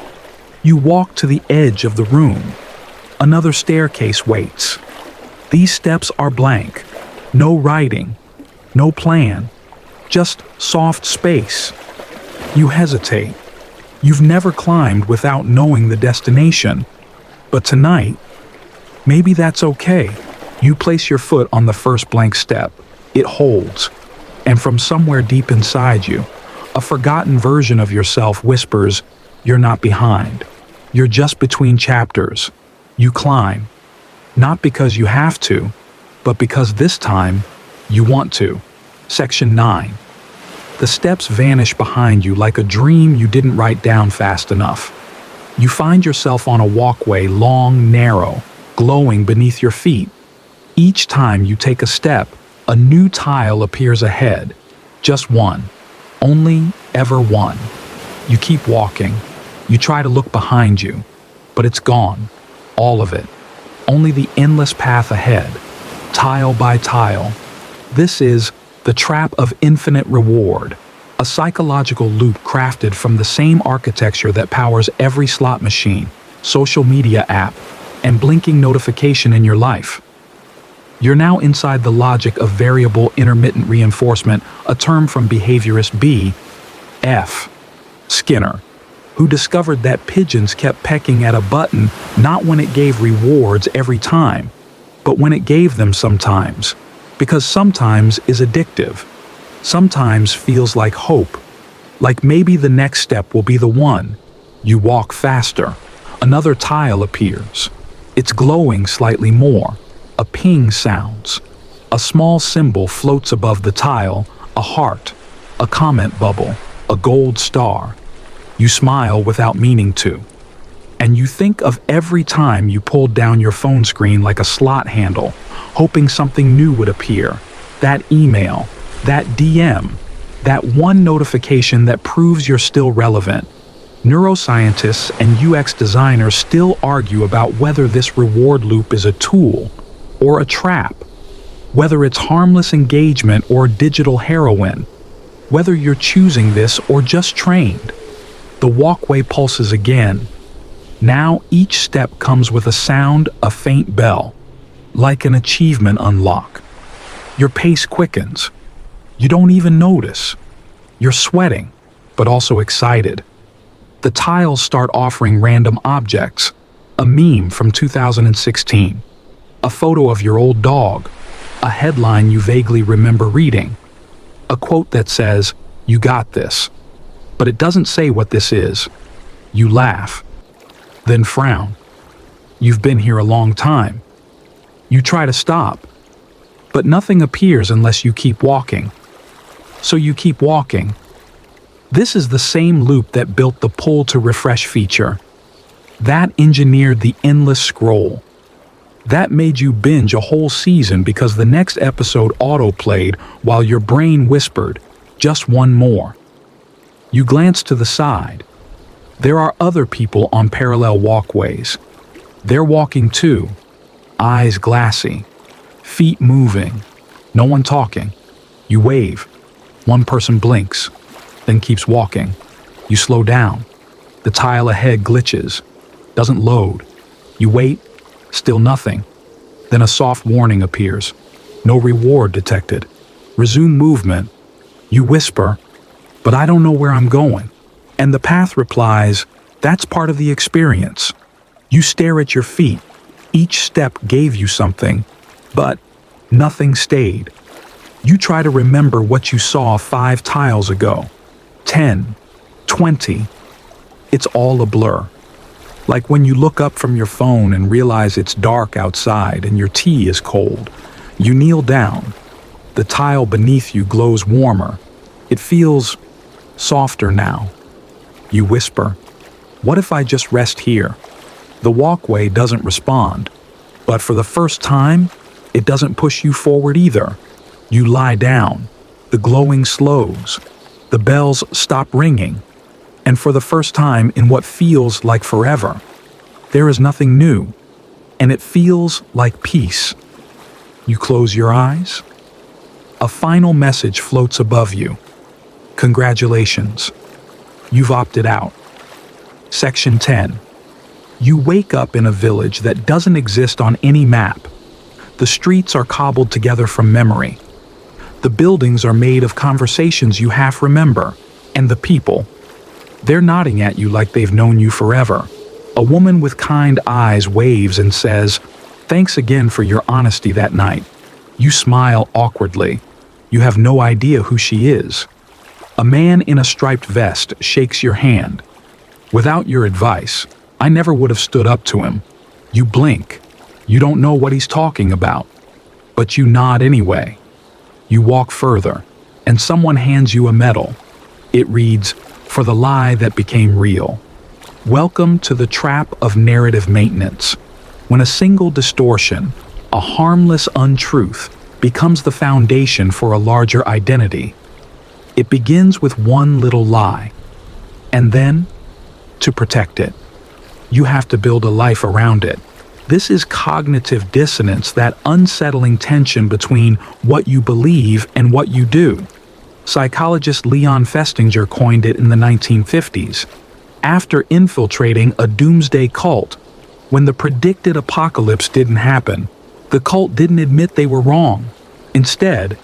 You walk to the edge of the room. Another staircase waits. These steps are blank. No writing, no plan, just soft space. You hesitate. You've never climbed without knowing the destination. But tonight, maybe that's okay. You place your foot on the first blank step. It holds. And from somewhere deep inside you, a forgotten version of yourself whispers, "You're not behind. You're just between chapters." You climb. Not because you have to, but because this time, you want to. Section 9. The steps vanish behind you like a dream you didn't write down fast enough. You find yourself on a walkway, long, narrow. glowing beneath your feet. Each time you take a step, a new tile appears ahead. Just one. Only ever one. You keep walking. You try to look behind you, but it's gone. All of it. Only the endless path ahead, tile by tile. This is the trap of infinite reward, a psychological loop crafted from the same architecture that powers every slot machine, social media app, and blinking notification in your life. You're now inside the logic of variable intermittent reinforcement, a term from behaviorist B.F. Skinner, who discovered that pigeons kept pecking at a button not when it gave rewards every time, but when it gave them sometimes, because sometimes is addictive. Sometimes feels like hope, like maybe the next step will be the one. You walk faster. Another tile appears. It's glowing slightly more. A ping sounds. A small symbol floats above the tile, a heart, a comment bubble, a gold star. You smile without meaning to. And you think of every time you pulled down your phone screen like a slot handle, hoping something new would appear. That email, that DM, that one notification that proves you're still relevant. Neuroscientists and UX designers still argue about whether this reward loop is a tool or a trap, whether it's harmless engagement or digital heroin, whether you're choosing this or just trained. The walkway pulses again. Now each step comes with a sound, a faint bell, like an achievement unlock. Your pace quickens. You don't even notice. You're sweating, but also excited. The tiles start offering random objects, a meme from 2016, a photo of your old dog, a headline you vaguely remember reading, a quote that says, "You got this." But it doesn't say what this is. You laugh, then frown. You've been here a long time. You try to stop, but nothing appears unless you keep walking. So you keep walking. This is the same loop that built the pull to refresh feature. That engineered the endless scroll. That made you binge a whole season because the next episode auto-played while your brain whispered, "Just one more." You glance to the side. There are other people on parallel walkways. They're walking too, eyes glassy, feet moving, no one talking. You wave. One person blinks, then keeps walking. You slow down. The tile ahead glitches, doesn't load. You wait, still nothing. Then a soft warning appears. No reward detected. Resume movement. You whisper, "But I don't know where I'm going." And the path replies, "That's part of the experience." You stare at your feet. Each step gave you something, but nothing stayed. You try to remember what you saw 5 tiles ago, 10, 20. It's all a blur. Like when you look up from your phone and realize it's dark outside and your tea is cold. You kneel down. The tile beneath you glows warmer. It feels softer now. You whisper, "What if I just rest here?" The walkway doesn't respond, but for the first time, it doesn't push you forward either. You lie down. The glowing slows. The bells stop ringing. And for the first time in what feels like forever, there is nothing new, and it feels like peace. You close your eyes. A final message floats above you. Congratulations. You've opted out. Section 10. You wake up in a village that doesn't exist on any map. The streets are cobbled together from memory. The buildings are made of conversations you half remember, and the people, they're nodding at you like they've known you forever. A woman with kind eyes waves and says, "Thanks again for your honesty that night." You smile awkwardly. You have no idea who she is. A man in a striped vest shakes your hand. Without your advice, I never would have stood up to him. You blink. You don't know what he's talking about, but you nod anyway. You walk further, and someone hands you a medal. It reads, "For the lie that became real." Welcome to the trap of narrative maintenance. When a single distortion, a harmless untruth, becomes the foundation for a larger identity. It begins with one little lie. And then, to protect it, you have to build a life around it. This is cognitive dissonance, that unsettling tension between what you believe and what you do. Psychologist Leon Festinger coined it in the 1950s. After infiltrating a doomsday cult, when the predicted apocalypse didn't happen, the cult didn't admit they were wrong. Instead,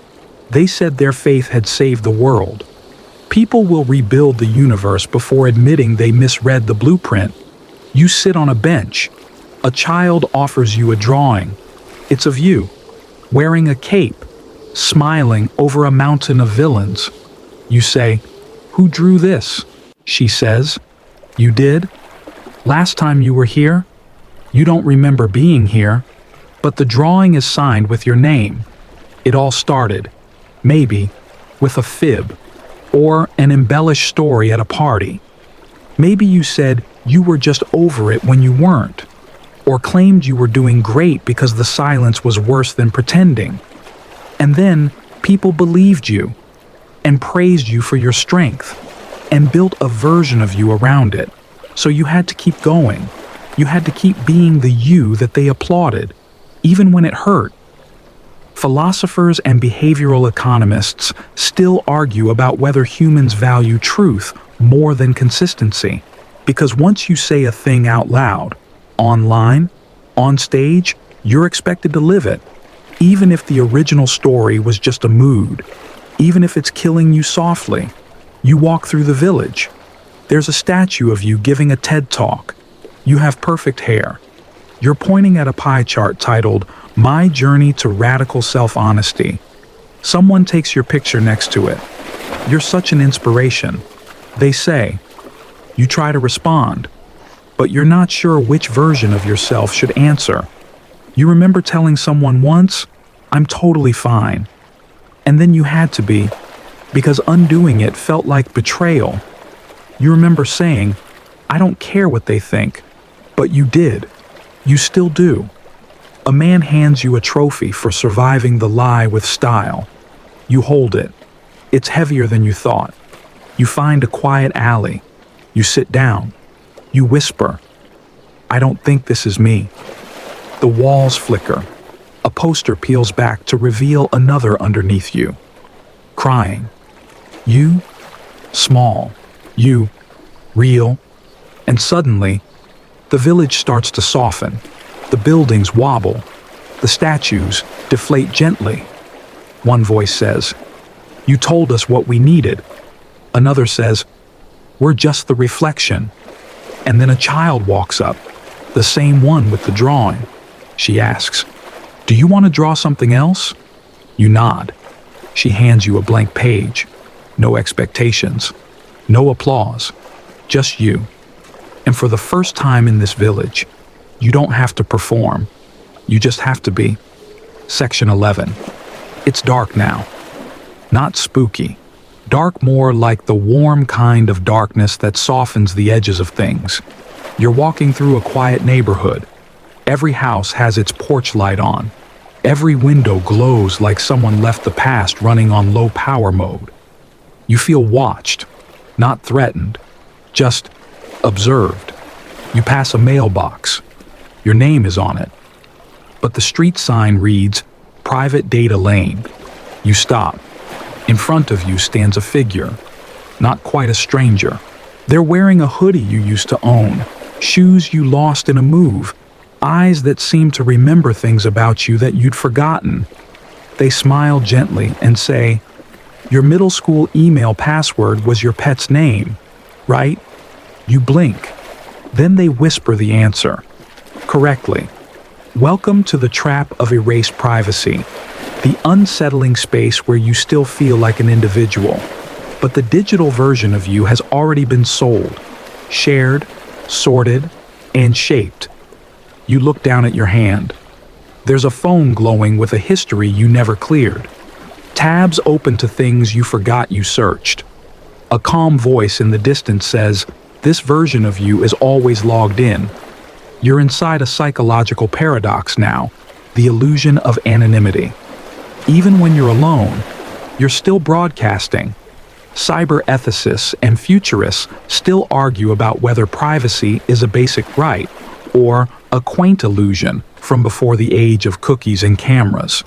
they said their faith had saved the world. People will rebuild the universe before admitting they misread the blueprint. You sit on a bench. A child offers you a drawing. It's of you, wearing a cape, smiling over a mountain of villains. You say, "Who drew this?" She says, "You did? Last time you were here? You don't remember being here, but the drawing is signed with your name." It all started, maybe, with a fib or an embellished story at a party. Maybe you said you were just over it when you weren't, or claimed you were doing great because the silence was worse than pretending. And then people believed you and praised you for your strength and built a version of you around it. So you had to keep going. You had to keep being the you that they applauded, even when it hurt. Philosophers and behavioral economists still argue about whether humans value truth more than consistency, because once you say a thing out loud, online, on stage, you're expected to live it, even if the original story was just a mood, even if it's killing you softly. You walk through the village. There's a statue of you giving a TED Talk. You have perfect hair. You're pointing at a pie chart titled, "My Journey to Radical Self-Honesty." Someone takes your picture next to it. "You're such an inspiration," they say. You try to respond, but you're not sure which version of yourself should answer. You remember telling someone once, "I'm totally fine." And then you had to be, because undoing it felt like betrayal. You remember saying, "I don't care what they think," but you did. You still do. A man hands you a trophy for surviving the lie with style. You hold it. It's heavier than you thought. You find a quiet alley. You sit down. You whisper, "I don't think this is me." The walls flicker. A poster peels back to reveal another underneath you. Crying. You, small. You, real. And suddenly, the village starts to soften. The buildings wobble. The statues deflate gently. One voice says, "You told us what we needed." Another says, "We're just the reflection." And then a child walks up, the same one with the drawing. She asks, "Do you want to draw something else?" You nod. She hands you a blank page. No expectations. No applause. Just you. And for the first time in this village, you don't have to perform. You just have to be. Section 11. It's dark now. Not spooky. Dark more like the warm kind of darkness that softens the edges of things. You're walking through a quiet neighborhood. Every house has its porch light on. Every window glows like someone left the past running on low power mode. You feel watched, not threatened, just observed. You pass a mailbox. Your name is on it. But the street sign reads, "Private Data Lane." You stop. In front of you stands a figure, not quite a stranger. They're wearing a hoodie you used to own, shoes you lost in a move, eyes that seem to remember things about you that you'd forgotten. They smile gently and say, "Your middle school email password was your pet's name, right?" You blink. Then they whisper the answer, correctly. Welcome to the trap of erased privacy, the unsettling space where you still feel like an individual, but the digital version of you has already been sold, shared, sorted, and shaped. You look down at your hand. There's a phone glowing with a history you never cleared. Tabs open to things you forgot you searched. A calm voice in the distance says, "This version of you is always logged in." You're inside a psychological paradox now, the illusion of anonymity. Even when you're alone, you're still broadcasting. Cyber ethicists and futurists still argue about whether privacy is a basic right or a quaint illusion from before the age of cookies and cameras.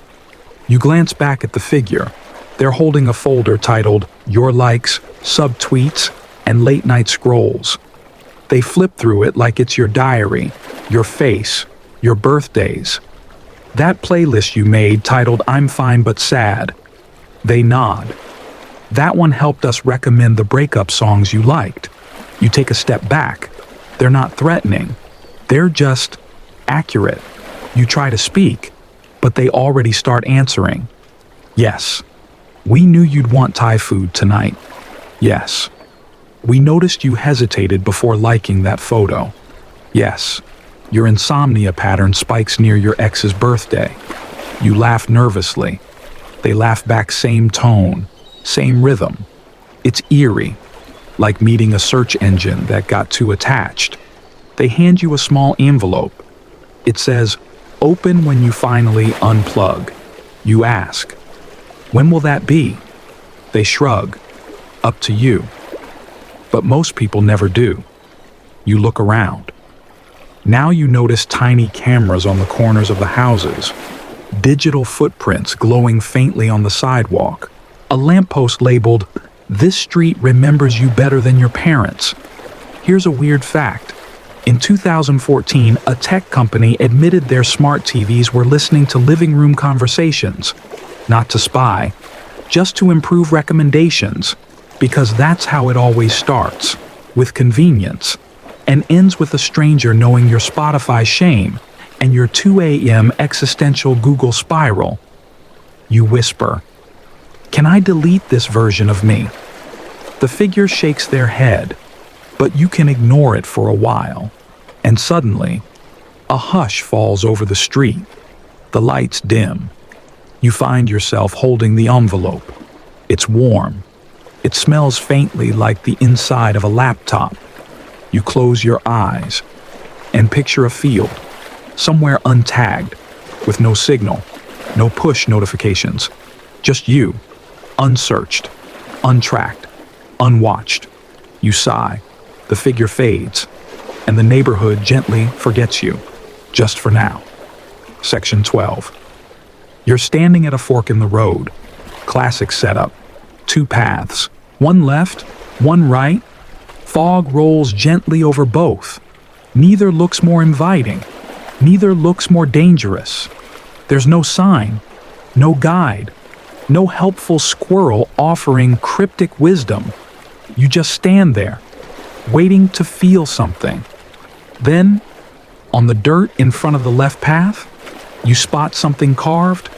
You glance back at the figure. They're holding a folder titled Your Likes, Subtweets, and Late Night Scrolls. They flip through it like it's your diary, your face, your birthdays. That playlist you made titled I'm Fine But Sad. They nod. That one helped us recommend the breakup songs you liked. You take a step back. They're not threatening. They're just accurate. You try to speak, but they already start answering. Yes, we knew you'd want Thai food tonight. Yes, we noticed you hesitated before liking that photo. Yes, your insomnia pattern spikes near your ex's birthday. You laugh nervously. They laugh back, same tone, same rhythm. It's eerie, like meeting a search engine that got too attached. They hand you a small envelope. It says, "Open when you finally unplug." You ask, "When will that be?" They shrug, "Up to you." But most people never do. You look around. Now you notice tiny cameras on the corners of the houses, digital footprints glowing faintly on the sidewalk, a lamppost labeled, "This street remembers you better than your parents." Here's a weird fact. In 2014, a tech company admitted their smart TVs were listening to living room conversations, not to spy, just to improve recommendations, because that's how it always starts, with convenience, and ends with a stranger knowing your Spotify shame and your 2 a.m. existential Google spiral. You whisper, "Can I delete this version of me?" The figure shakes their head, but you can ignore it for a while. And suddenly, a hush falls over the street. The lights dim. You find yourself holding the envelope. It's warm. It smells faintly like the inside of a laptop. You close your eyes and picture a field, somewhere untagged, with no signal, no push notifications, just you, unsearched, untracked, unwatched. You sigh, the figure fades, and the neighborhood gently forgets you, just for now. Section 12. You're standing at a fork in the road. Classic setup. 2 paths, one left, one right. Fog rolls gently over both. Neither looks more inviting. Neither looks more dangerous. There's no sign, no guide, no helpful squirrel offering cryptic wisdom. You just stand there, waiting to feel something. Then, on the dirt in front of the left path, you spot something carved.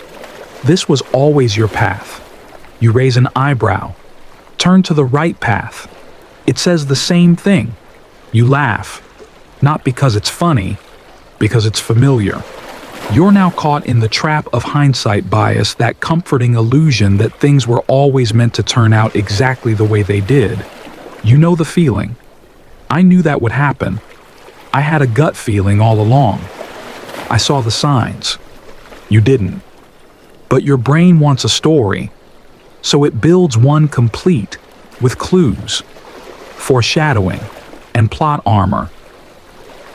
This was always your path. You raise an eyebrow. Turn to the right path. It says the same thing. You laugh, not because it's funny, because it's familiar. You're now caught in the trap of hindsight bias, that comforting illusion that things were always meant to turn out exactly the way they did. You know the feeling. I knew that would happen. I had a gut feeling all along. I saw the signs. You didn't. But your brain wants a story, so it builds one complete, with clues, foreshadowing, and plot armor.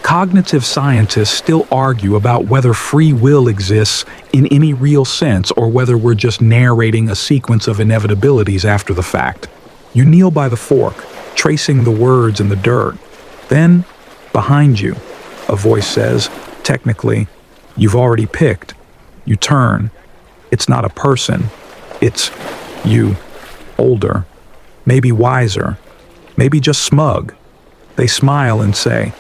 Cognitive scientists still argue about whether free will exists in any real sense or whether we're just narrating a sequence of inevitabilities after the fact. You kneel by the fork, tracing the words in the dirt. Then, behind you, a voice says, "Technically, you've already picked." You turn. It's not a person. It's you, older, maybe wiser, maybe just smug. They smile and say,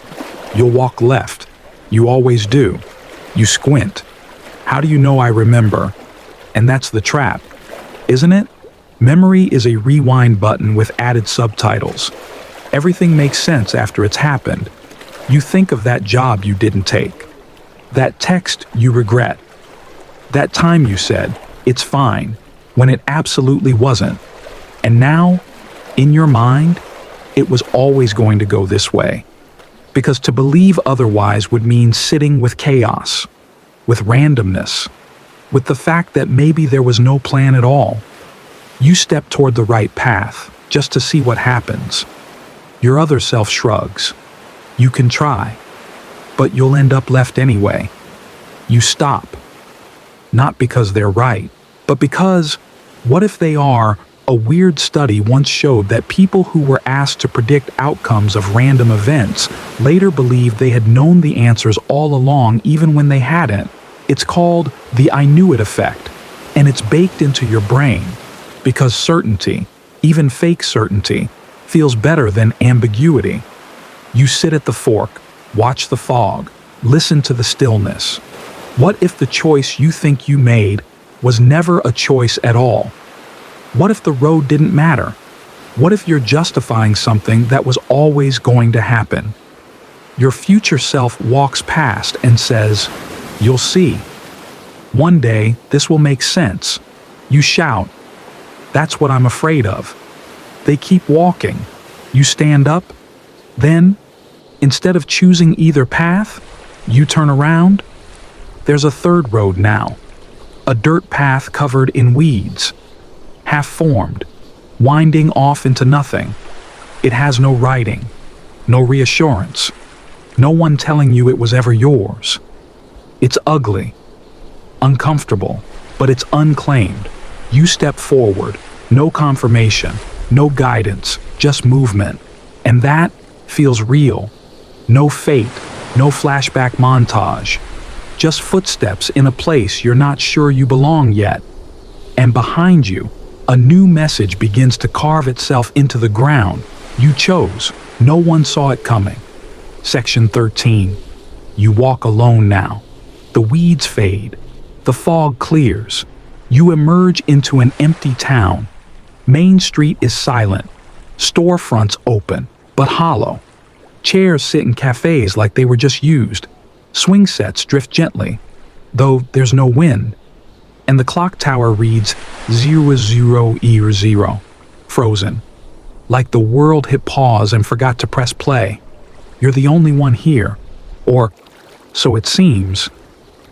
"You'll walk left. You always do." You squint. "How do you know I remember?" And that's the trap, isn't it? Memory is a rewind button with added subtitles. Everything makes sense after it's happened. You think of that job you didn't take, that text you regret, that time you said, "It's fine," when it absolutely wasn't. And now, in your mind, it was always going to go this way. Because to believe otherwise would mean sitting with chaos, with randomness, with the fact that maybe there was no plan at all. You step toward the right path, just to see what happens. Your other self shrugs. You can try, but you'll end up left anyway. You stop. Not because they're right, but because, what if they are? A weird study once showed that people who were asked to predict outcomes of random events later believed they had known the answers all along even when they hadn't. It's called the I knew it effect, and it's baked into your brain because certainty, even fake certainty, feels better than ambiguity. You sit at the fork, watch the fog, listen to the stillness. What if the choice you think you made was never a choice at all? What if the road didn't matter? What if you're justifying something that was always going to happen? Your future self walks past and says, "You'll see. One day, this will make sense." You shout, "That's what I'm afraid of." They keep walking. You stand up. Then, instead of choosing either path, you turn around. There's a third road now. A dirt path covered in weeds. Half-formed, winding off into nothing. It has no writing, no reassurance, no one telling you it was ever yours. It's ugly, uncomfortable, but it's unclaimed. You step forward, no confirmation, no guidance, just movement. And that feels real. No fate, no flashback montage. Just footsteps in a place you're not sure you belong yet. And behind you, a new message begins to carve itself into the ground. You chose. No one saw it coming. Section 13. You walk alone now. The weeds fade. The fog clears. You emerge into an empty town. Main Street is silent. Storefronts open, but hollow. Chairs sit in cafes like they were just used. Swing sets drift gently, though there's no wind. And the clock tower reads 0000, frozen. Like the world hit pause and forgot to press play. You're the only one here. Or, so it seems.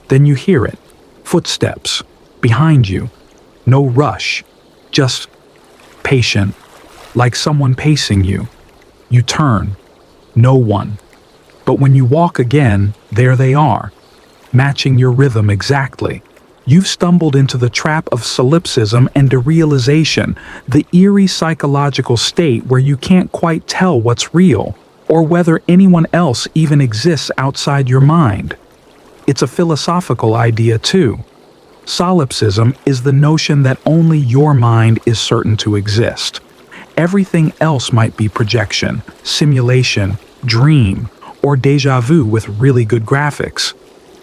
Then you hear it. Footsteps. Behind you. No rush. Just patient. Like someone pacing you. You turn. No one. But when you walk again, there they are. Matching your rhythm exactly. You've stumbled into the trap of solipsism and derealization, the eerie psychological state where you can't quite tell what's real, or whether anyone else even exists outside your mind. It's a philosophical idea too. Solipsism is the notion that only your mind is certain to exist. Everything else might be projection, simulation, dream, or déjà vu with really good graphics.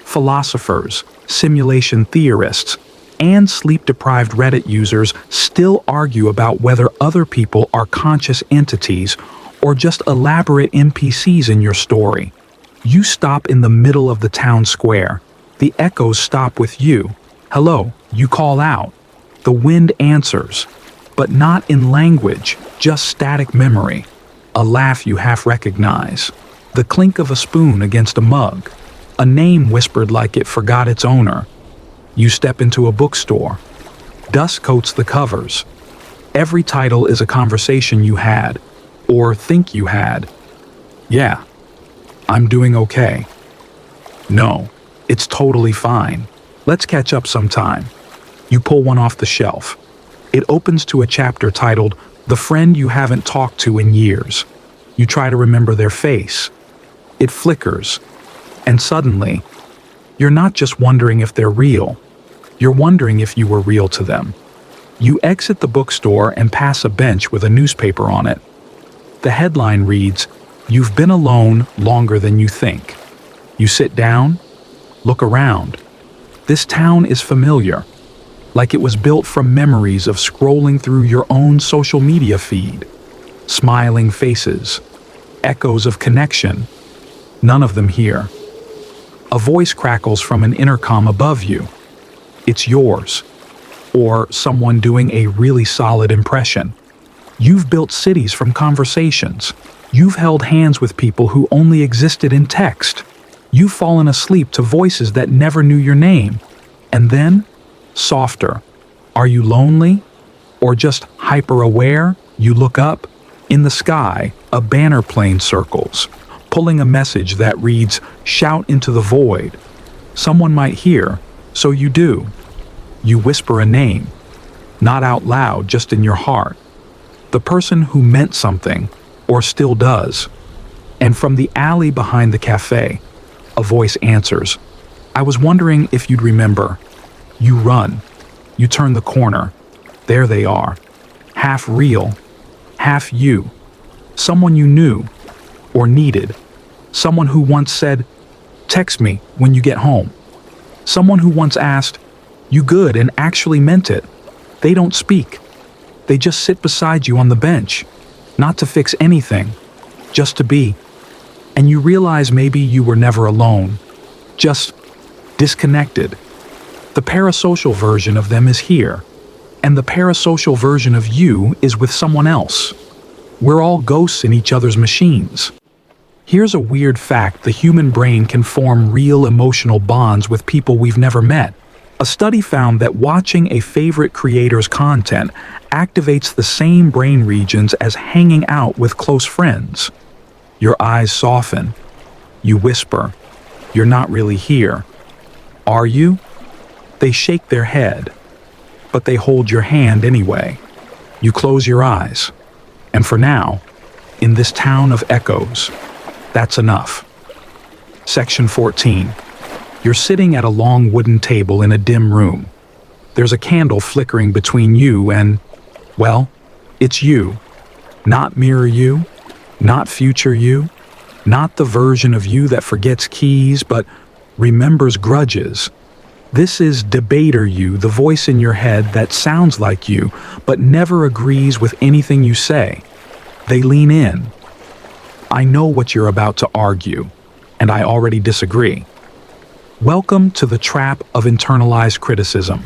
Philosophers, simulation theorists, and sleep-deprived Reddit users still argue about whether other people are conscious entities or just elaborate NPCs in your story. You stop in the middle of the town square. The echoes stop with you. Hello, you call out. The wind answers, but not in language, just static memory. A laugh you half recognize. The clink of a spoon against a mug. A name whispered like it forgot its owner. You step into a bookstore. Dust coats the covers. Every title is a conversation you had, or think you had. Yeah, I'm doing okay. No, it's totally fine. Let's catch up sometime. You pull one off the shelf. It opens to a chapter titled, "The Friend You Haven't Talked to in Years." You try to remember their face. It flickers. And suddenly, you're not just wondering if they're real. You're wondering if you were real to them. You exit the bookstore and pass a bench with a newspaper on it. The headline reads, "You've been alone longer than you think." You sit down, look around. This town is familiar, like it was built from memories of scrolling through your own social media feed. Smiling faces, echoes of connection, none of them here. A voice crackles from an intercom above you. It's yours, or someone doing a really solid impression. You've built cities from conversations, You've held hands with people who only existed in text. You've fallen asleep to voices that never knew your name. And then, softer. Are you lonely? Or just hyper-aware? You look up. In the sky, a banner plane circles, pulling a message that reads, "Shout into the void." Someone might hear, so you do. You whisper a name, not out loud, just in your heart. The person who meant something, or still does. And from the alley behind the cafe, a voice answers, "I was wondering if you'd remember." You run. You turn the corner. There they are. Half real, half you. Someone you knew, or needed. Someone who once said, "Text me when you get home." Someone who once asked, "You good?" and actually meant it. They don't speak. They just sit beside you on the bench. Not to fix anything, just to be. And you realize maybe you were never alone. Just disconnected. The parasocial version of them is here. And the parasocial version of you is with someone else. We're all ghosts in each other's machines. Here's a weird fact: the human brain can form real emotional bonds with people we've never met. A study found that watching a favorite creator's content activates the same brain regions as hanging out with close friends. Your eyes soften. You whisper, "You're not really here." Are you? They shake their head, but they hold your hand anyway. You close your eyes. And for now, in this town of echoes, that's enough. Section 14. You're sitting at a long wooden table in a dim room. There's a candle flickering between you and, well, it's you. Not mirror you, not future you, not the version of you that forgets keys but remembers grudges. This is debater you, the voice in your head that sounds like you but never agrees with anything you say. They lean in. I know what you're about to argue, and I already disagree. Welcome to the trap of internalized criticism,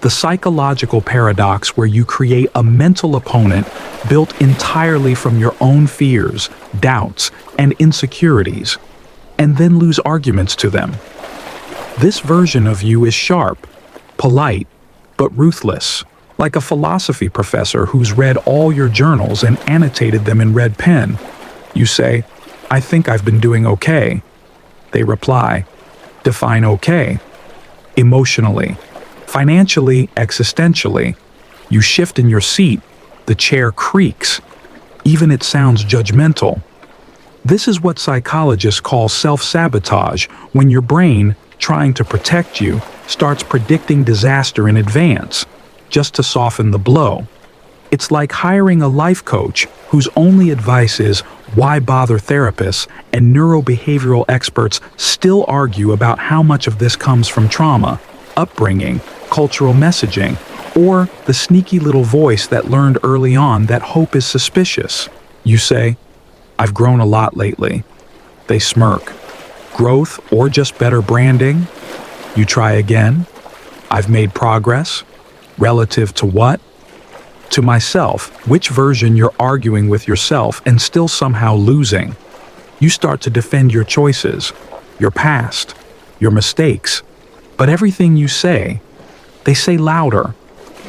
the psychological paradox where you create a mental opponent built entirely from your own fears, doubts, and insecurities, and then lose arguments to them. This version of you is sharp, polite, but ruthless, like a philosophy professor who's read all your journals and annotated them in red pen. You say, "I think I've been doing okay." They reply, "Define okay." Emotionally, financially, existentially. You shift in your seat, the chair creaks. Even it sounds judgmental. This is what psychologists call self-sabotage, when your brain, trying to protect you, starts predicting disaster in advance, just to soften the blow. It's like hiring a life coach whose only advice is, why bother therapists, and neurobehavioral experts still argue about how much of this comes from trauma, upbringing, cultural messaging, or the sneaky little voice that learned early on that hope is suspicious. You say, "I've grown a lot lately." They smirk. Growth or just better branding? You try again. "I've made progress." Relative to what? To myself, which version you're arguing with yourself and still somehow losing. You start to defend your choices, your past, your mistakes. But everything you say, they say louder,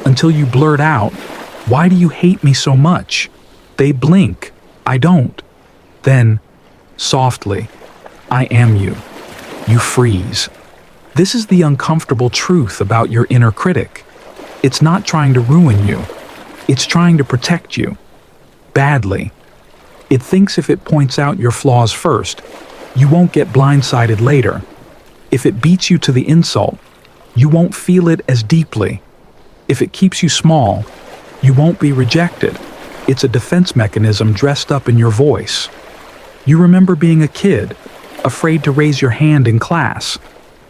until you blurt out, "Why do you hate me so much?" They blink, "I don't." Then, softly, "I am you." You freeze. This is the uncomfortable truth about your inner critic. It's not trying to ruin you. It's trying to protect you. Badly. It thinks if it points out your flaws first, you won't get blindsided later. If it beats you to the insult, you won't feel it as deeply. If it keeps you small, you won't be rejected. It's a defense mechanism dressed up in your voice. You remember being a kid, afraid to raise your hand in class,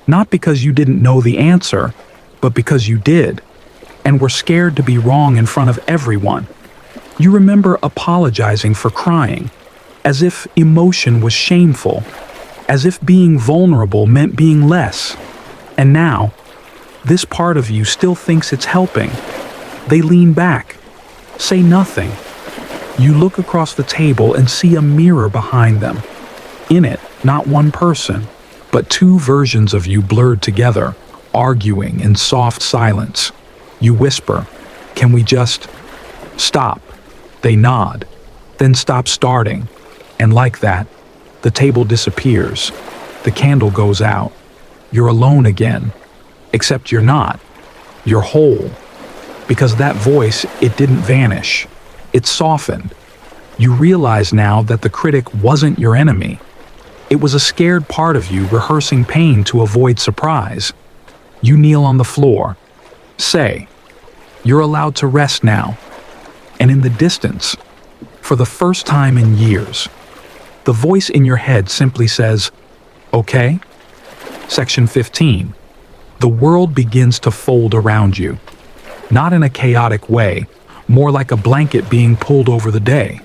not because you didn't know the answer, but because you did, and were scared to be wrong in front of everyone. You remember apologizing for crying, as if emotion was shameful, as if being vulnerable meant being less. And now, this part of you still thinks it's helping. They lean back, say nothing, You look across the table and see a mirror behind them. In it, not one person, but two versions of you blurred together, arguing in soft silence. You whisper, "Can we just stop?" They nod, then stop starting. And like that, the table disappears. The candle goes out. You're alone again. Except you're not. You're whole. Because that voice, it didn't vanish. It softened. You realize now that the critic wasn't your enemy. It was a scared part of you rehearsing pain to avoid surprise. You kneel on the floor. Say, "You're allowed to rest now." And in the distance, for the first time in years, the voice in your head simply says, "Okay?" Section 15. The world begins to fold around you. Not in a chaotic way, more like a blanket being pulled over the day.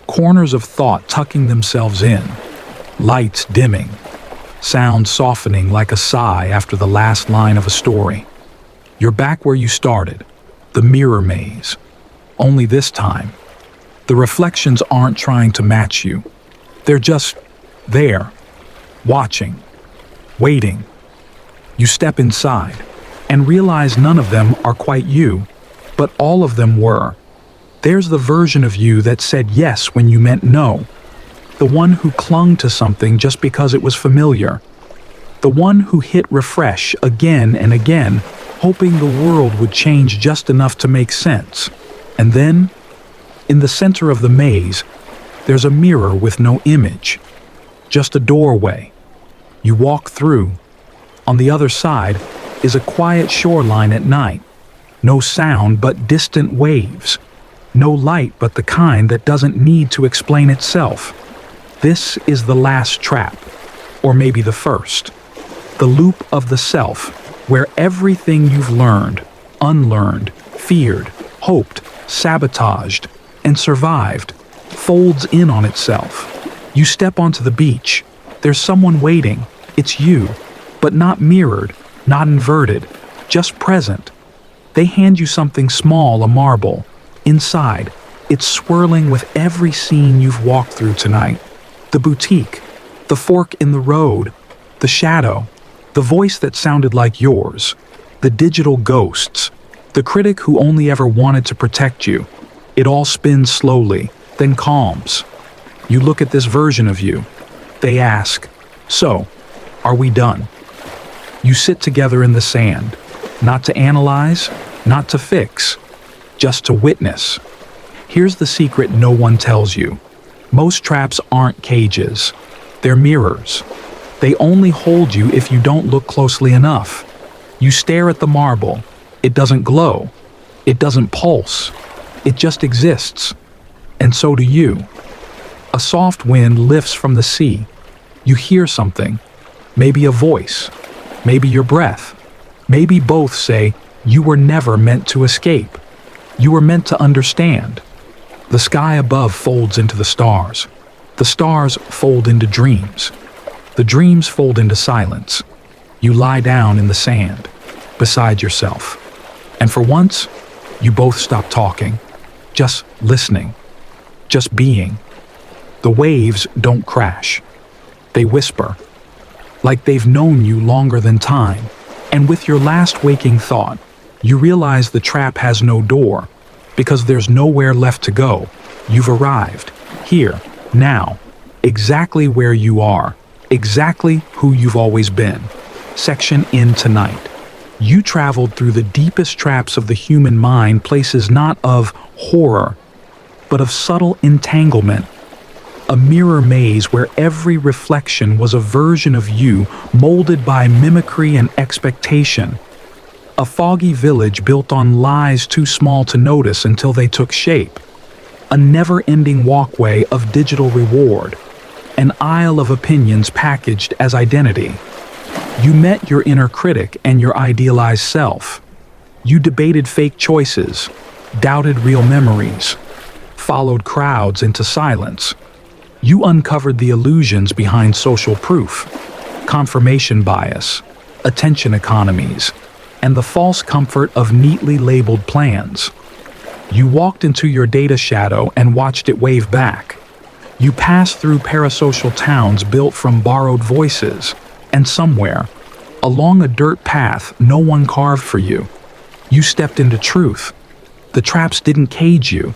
Corners of thought tucking themselves in. Lights dimming. Sound softening like a sigh after the last line of a story. You're back where you started, the mirror maze. Only this time, the reflections aren't trying to match you. They're just there, watching, waiting. You step inside and realize none of them are quite you, but all of them were. There's the version of you that said yes when you meant no. The one who clung to something just because it was familiar. The one who hit refresh again and again, hoping the world would change just enough to make sense. And then, in the center of the maze, there's a mirror with no image. Just a doorway. You walk through. On the other side is a quiet shoreline at night. No sound but distant waves. No light but the kind that doesn't need to explain itself. This is the last trap, or maybe the first. The loop of the self, where everything you've learned, unlearned, feared, hoped, sabotaged, and survived folds in on itself. You step onto the beach. There's someone waiting. It's you, but not mirrored, not inverted, just present. They hand you something small, a marble. Inside, it's swirling with every scene you've walked through tonight. The boutique, the fork in the road, the shadow, the voice that sounded like yours, the digital ghosts, the critic who only ever wanted to protect you. It all spins slowly, then calms. You look at this version of you. They ask, "So, are we done?" You sit together in the sand, not to analyze, not to fix, just to witness. Here's the secret no one tells you. Most traps aren't cages. They're mirrors. They only hold you if you don't look closely enough. You stare at the marble. It doesn't glow. It doesn't pulse. It just exists. And so do you. A soft wind lifts from the sea. You hear something. Maybe a voice. Maybe your breath. Maybe both say, "You were never meant to escape. You were meant to understand." The sky above folds into the stars. The stars fold into dreams. The dreams fold into silence. You lie down in the sand, beside yourself. And for once, you both stop talking, just listening, just being. The waves don't crash. They whisper, like they've known you longer than time. And with your last waking thought, you realize the trap has no door, because there's nowhere left to go. You've arrived, here, now, exactly where you are, exactly who you've always been. Section in tonight. You traveled through the deepest traps of the human mind, places not of horror, but of subtle entanglement. A mirror maze where every reflection was a version of you molded by mimicry and expectation. A foggy village built on lies too small to notice until they took shape. A never-ending walkway of digital reward. An aisle of opinions packaged as identity. You met your inner critic and your idealized self. You debated fake choices, doubted real memories, followed crowds into silence. You uncovered the illusions behind social proof, confirmation bias, attention economies, and the false comfort of neatly labeled plans. You walked into your data shadow and watched it wave back. You passed through parasocial towns built from borrowed voices, and somewhere, along a dirt path no one carved for you, you stepped into truth. The traps didn't cage you.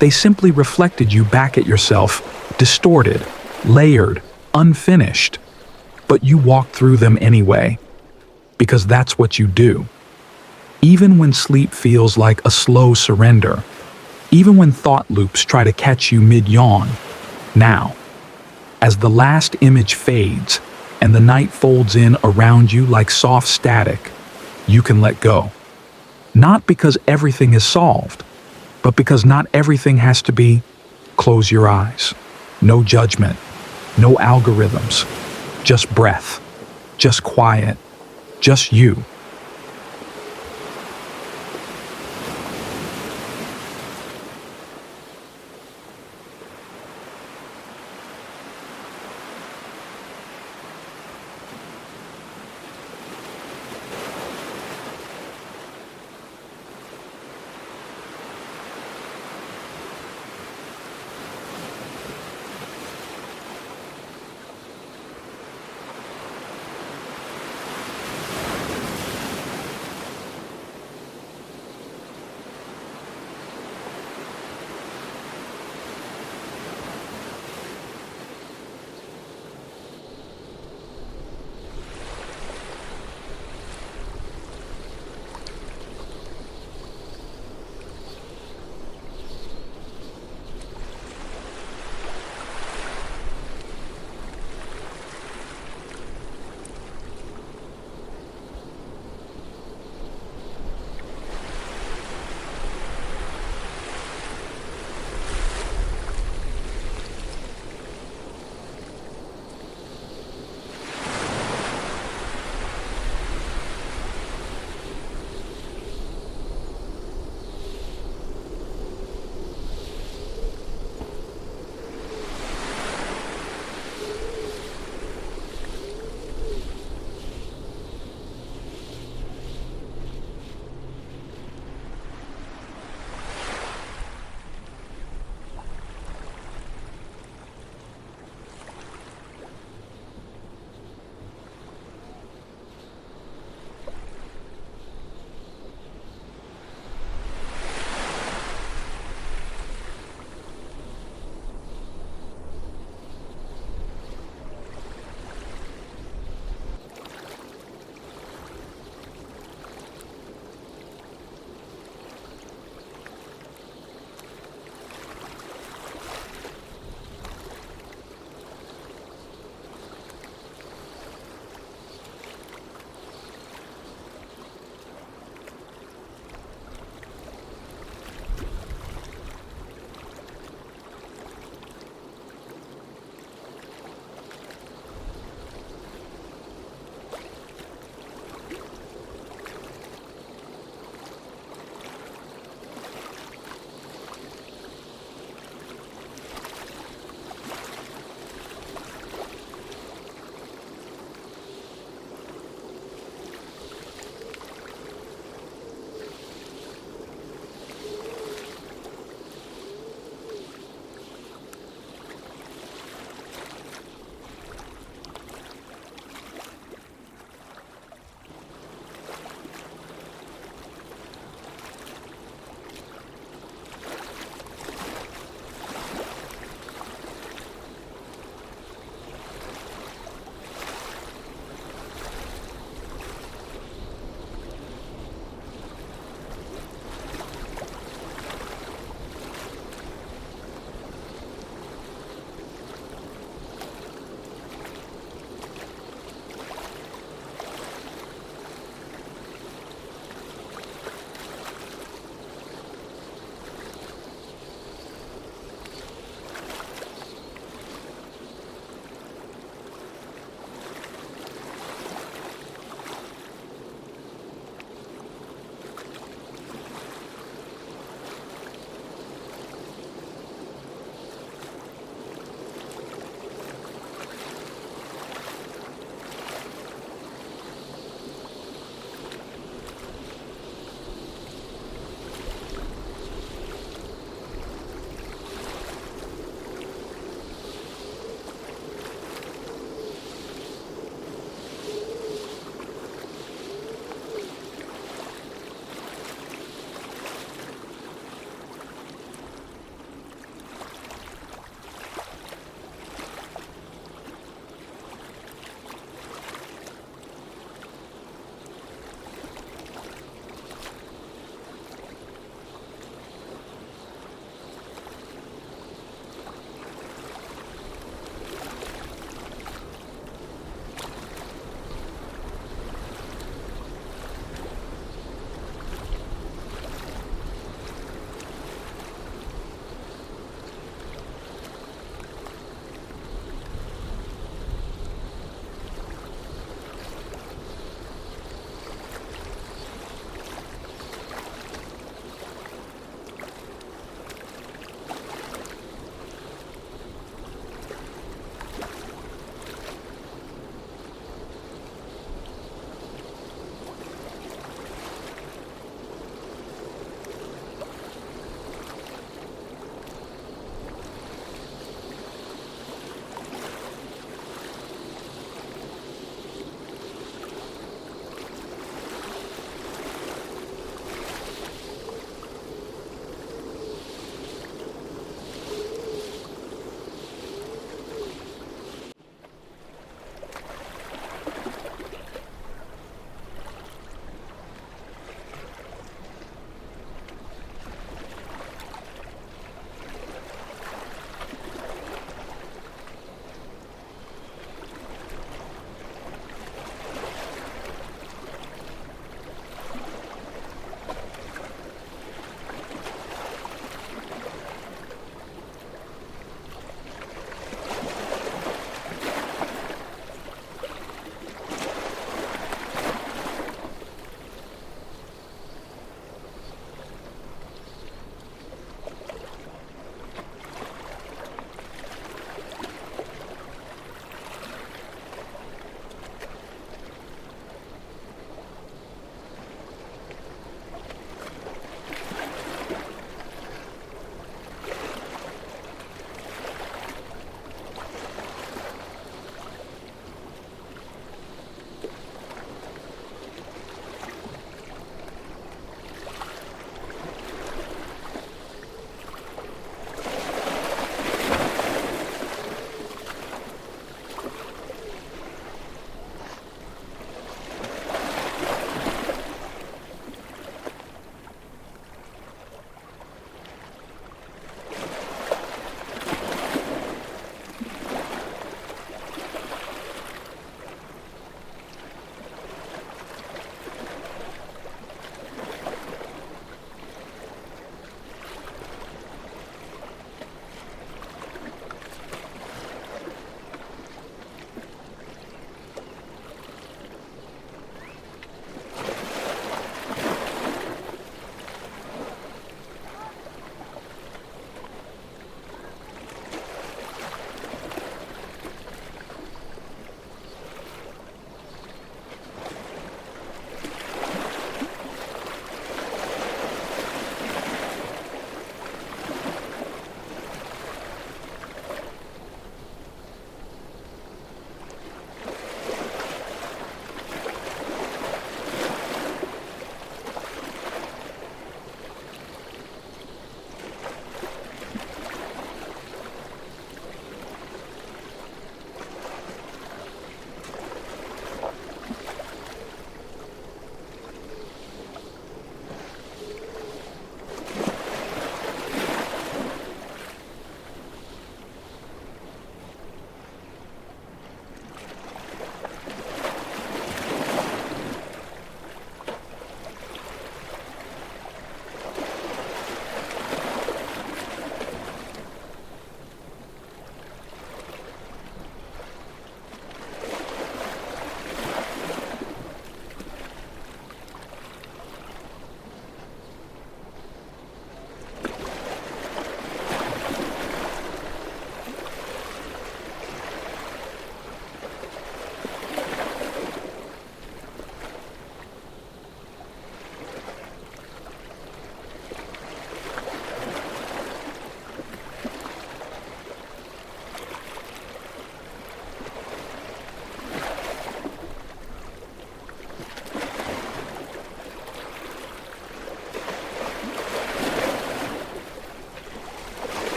They simply reflected you back at yourself, distorted, layered, unfinished. But you walked through them anyway, because that's what you do. Even when sleep feels like a slow surrender, even when thought loops try to catch you mid-yawn, now, as the last image fades and the night folds in around you like soft static, you can let go. Not because everything is solved, but because not everything has to be close your eyes. No judgment, no algorithms, just breath, just quiet, just you.